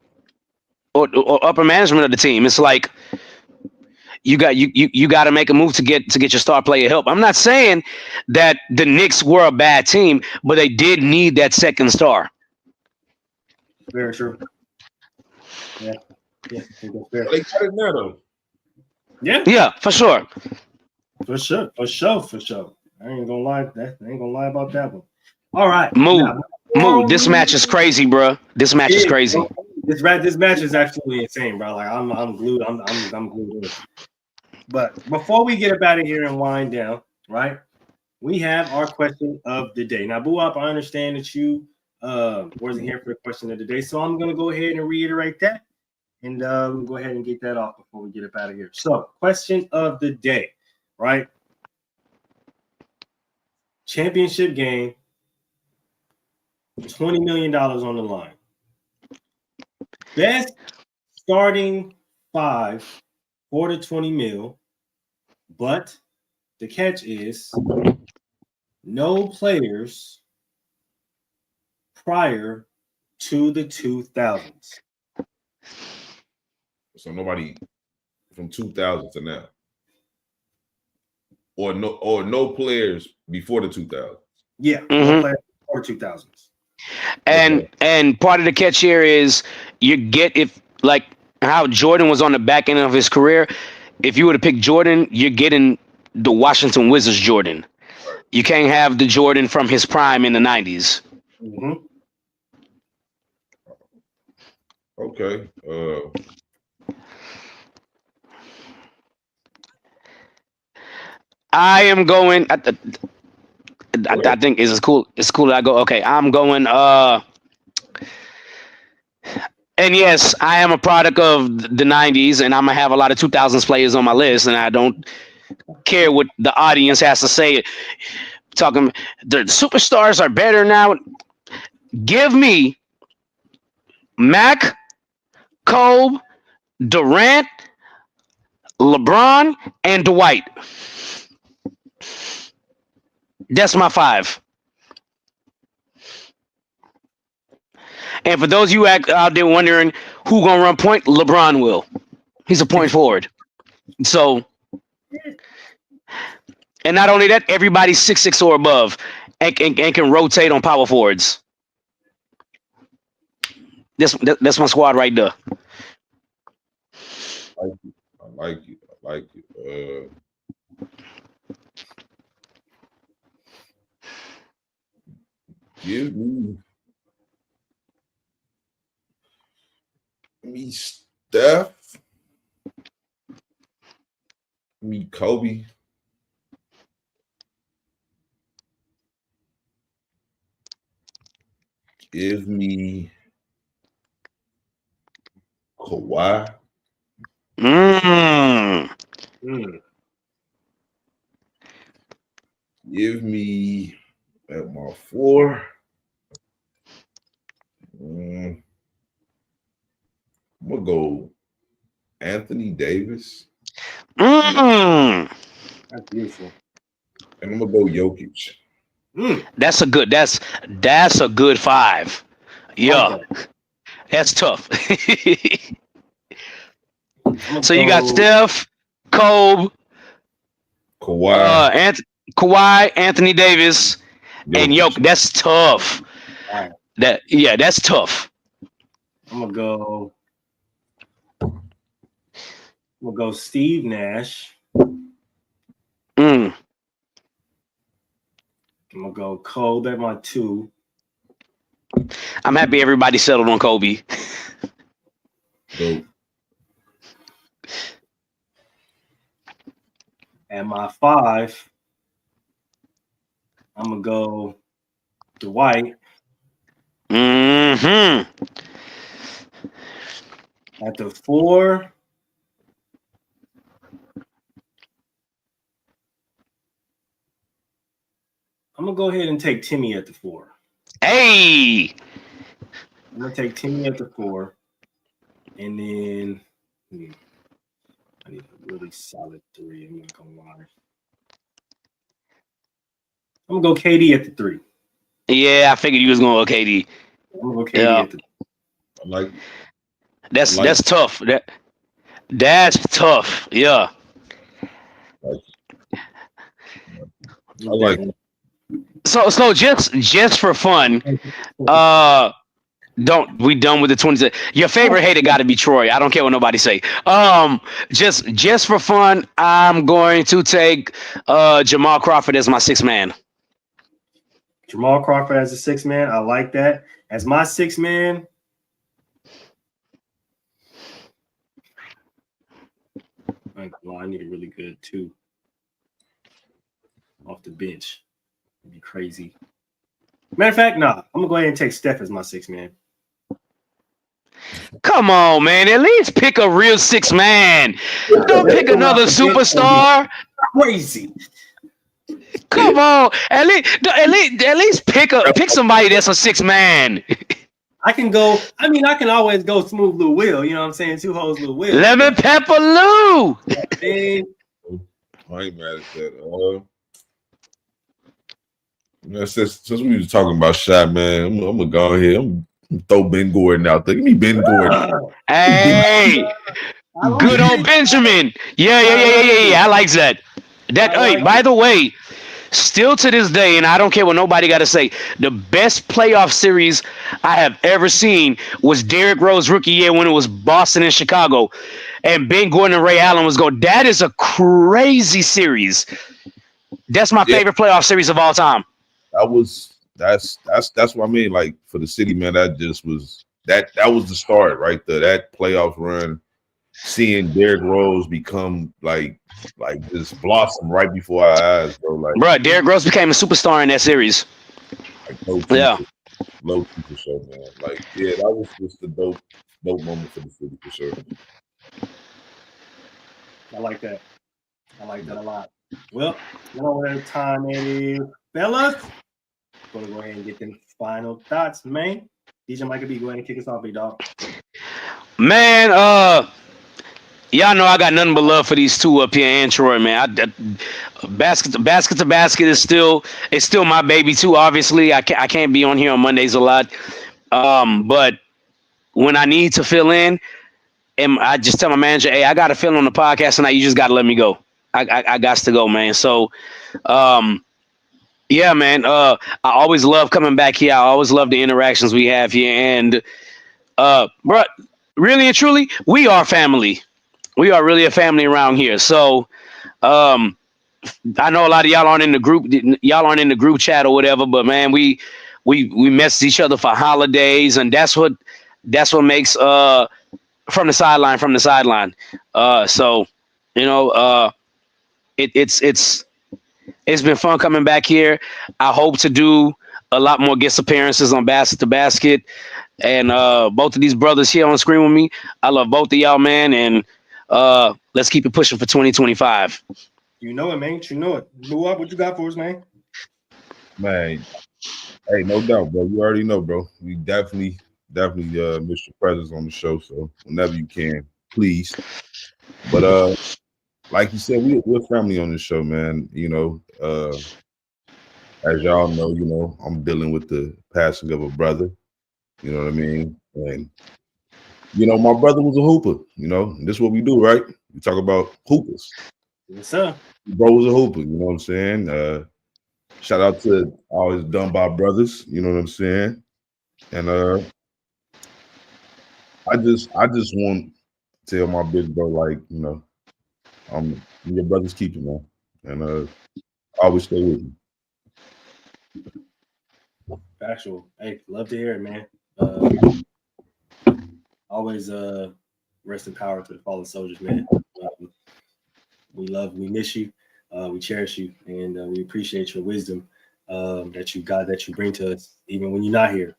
or upper management of the team. It's like you got to make a move to get your star player help. I'm not saying that the Knicks were a bad team, but they did need that second star. Very true. Yeah. I think that's fair. They got it now though. Yeah, for sure. For sure. I ain't gonna lie. I ain't gonna lie about that one. All right. Move. This match is crazy, bro. This match is crazy. This match is actually insane, bro. Like I'm glued. I'm glued in. But before we get up out of here and wind down, right? We have our question of the day. Now, Buop, I understand that you wasn't here for the question of the day, so I'm gonna go ahead and reiterate that, and go ahead and get that off before we get up out of here. So, question of the day, right? Championship game, $20 million on the line. Best starting five for the 20 mil, but the catch is no players prior to the 2000s. So nobody from 2000 to now, or no players before the 2000s. Yeah, no players before 2000s. And part of the catch here is you get if like how Jordan was on the back end of his career. If you were to pick Jordan, you're getting the Washington Wizards Jordan. You can't have the Jordan from his prime in the 90s. Mm-hmm. Okay. I am going. I think it's cool. It's cool that I go. Okay, I'm going. And yes, I am a product of the 90s, and I'm gonna have a lot of 2000s players on my list, and I don't care what the audience has to say. Talking the superstars are better now. Give me Mac, Kobe, Durant, LeBron, and Dwight. That's my five. And for those of you out there wondering who gonna run point, LeBron will. He's a point forward. So, and not only that, everybody's 6'6" or above and can rotate on power forwards. That's my squad right there. I like it. Give me Steph, me Kobe, give me Kawhi. Give me at my 4. I'm gonna go Anthony Davis. That's beautiful. And I'm gonna go Jokic. That's a good 5. Yeah. That's tough. So you got Steph, Kobe, Kawhi. Kawhi, Anthony Davis, and Jokic. Jokic. That's tough. All right. That's tough. I'm gonna go Steve Nash. Mm. I'm gonna go Kobe at my 2. I'm happy everybody settled on Kobe. Dope. At my 5, I'm gonna go Dwight. Mm-hmm. At the 4, I'm gonna go ahead and take Timmy at the 4. Hey. I'm gonna take Timmy at the 4, and then I need a really solid 3. I'm not gonna lie. I'm gonna go KD at the 3. Yeah, I figured you was going to go KD. I'm gonna go KD at the 3. I like. That's tough. That's tough. Yeah. I like. So just for fun, don't we done with the 20? Your favorite hater got to be Troy. I don't care what nobody say. Just for fun, I'm going to take Jamal Crawford as my 6th man. Jamal Crawford as a 6th man. I like that. As my 6th man, I need a really good 2 off the bench. It'd be crazy. Matter of fact, nah. I'm gonna go ahead and take Steph as my 6th man. Come on, man. At least pick a real 6th man. Don't pick another superstar. Crazy. Come on. At least pick somebody that's a 6th man. I can go. I mean, I can always go smooth Lil Will. You know what I'm saying? 2 hoes Lil Will. Lemon Pepper Lou. I ain't mad at that. Since we was talking about shot, man, I'm gonna go ahead. I'm gonna throw Ben Gordon out there. Give me Ben Gordon. Hey, good old Benjamin. Yeah. I like that. Hey, by the way, still to this day, and I don't care what nobody got to say, the best playoff series I have ever seen was Derrick Rose rookie year when it was Boston and Chicago, and Ben Gordon and Ray Allen was going. That is a crazy series. That's my favorite playoff series of all time. That's what I mean. Like for the city, man, that was the start right there. That playoff run, seeing Derrick Rose become like just blossom right before our eyes, bro. Like, bro, Derrick Rose became a superstar in that series. Like, low key for sure, man. Like, yeah, that was just a dope moment for the city for sure. I like that. I like that a lot. Well, you know what time it is, fellas. Gonna go ahead and get them final thoughts, man. DJ Michael B, go ahead and kick us off, big dog. Man, y'all know I got nothing but love for these 2 up here and Troy, man. Basket to basket is still my baby too. Obviously, I can't be on here on Mondays a lot, but when I need to fill in, and I just tell my manager, hey, I got to fill on the podcast tonight. You just got to let me go. I got to go, man. So, yeah, man. I always love coming back here. I always love the interactions we have here, and bro, really and truly, we are family. We are really a family around here. So, I know a lot of y'all aren't in the group. Y'all aren't in the group chat or whatever. But man, we message each other for holidays, and that's what makes from the sideline. So, you know, it's been fun coming back here. I hope to do a lot more guest appearances on Basket to Basket, and both of these brothers here on the screen with me. I love both of y'all, man, and let's keep it pushing for 2025. You know it, man. You know it. Blue up, what you got for us, man? Man, hey, no doubt, bro. You already know, bro. We definitely miss your presence on the show. So whenever you can, please. But like you said, we're family on this show, man. You know, as y'all know, you know, I'm dealing with the passing of a brother. You know what I mean? And you know, my brother was a hooper. You know, and this is what we do, right? We talk about hoopers. Yes, sir. Bro was a hooper. You know what I'm saying? Shout out to all his Dunbar brothers. You know what I'm saying? And I just want to tell my big bro, like, you know, your brother's keeper, man, and always stay with me. Factual. Hey, love to hear it, man. Always rest in power to the fallen soldiers, man. We miss you, we cherish you, and we appreciate your wisdom that you bring to us, even when you're not here.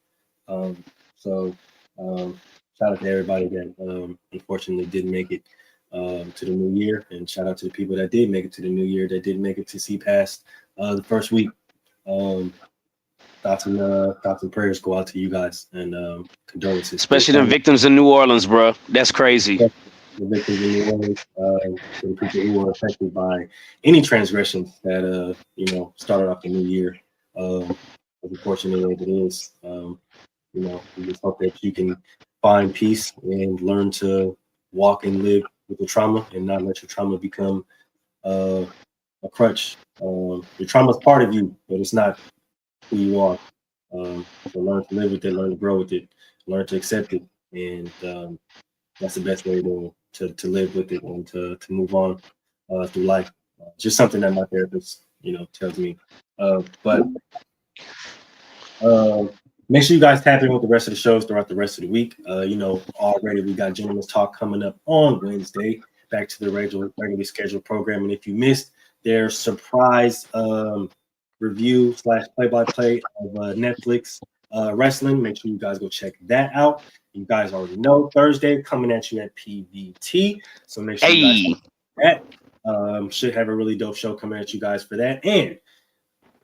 So shout out to everybody that unfortunately didn't make it to the new year, and shout out to the people that did make it to the new year, that didn't make it to see past the first week. Thoughts and prayers go out to you guys, and condolences, Especially the victims in New Orleans, bro. That's crazy. The victims in New Orleans, to the people who were affected by any transgressions that started off the new year. As unfortunate as it is, we just hope that you can find peace and learn to walk and live with the trauma, and not let your trauma become a crutch. Your trauma is part of you, but it's not who you are. So learn to live with it, learn to grow with it, learn to accept it, and that's the best way to live with it and to move on through life. Just something that my therapist, tells me. But make sure you guys tap in with the rest of the shows throughout the rest of the week. Already we got Gentleman's Talk coming up on Wednesday, back to the regularly scheduled program. And if you missed their surprise review / play-by-play of Netflix wrestling, make sure you guys go check that out. You guys already know Thursday coming at you at PVT, so make sure you guys check that. Should have a really dope show coming at you guys for that. And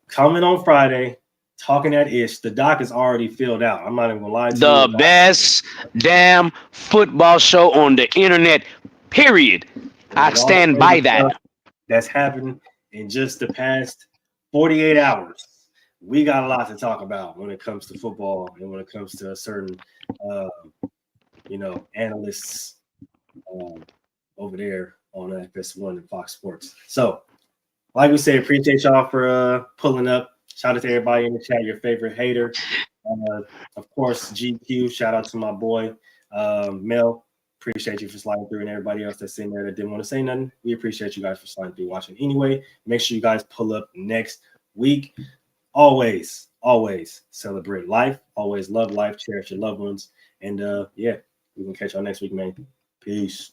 coming on Friday, Talking That Ish. The doc is already filled out. I'm not even gonna lie to you. The best damn football show on the internet, period. I stand by that. That's happened in just the past 48 hours. We got a lot to talk about when it comes to football and when it comes to certain, analysts over there on FS1 and Fox Sports. So, like we say, appreciate y'all for pulling up. Shout out to everybody in the chat, your favorite hater. Of course, GQ. Shout out to my boy, Mel. Appreciate you for sliding through, and everybody else that's in there that didn't want to say nothing. We appreciate you guys for sliding through, watching anyway. Make sure you guys pull up next week. Always celebrate life. Always love life. Cherish your loved ones. And we can catch y'all next week, man. Peace.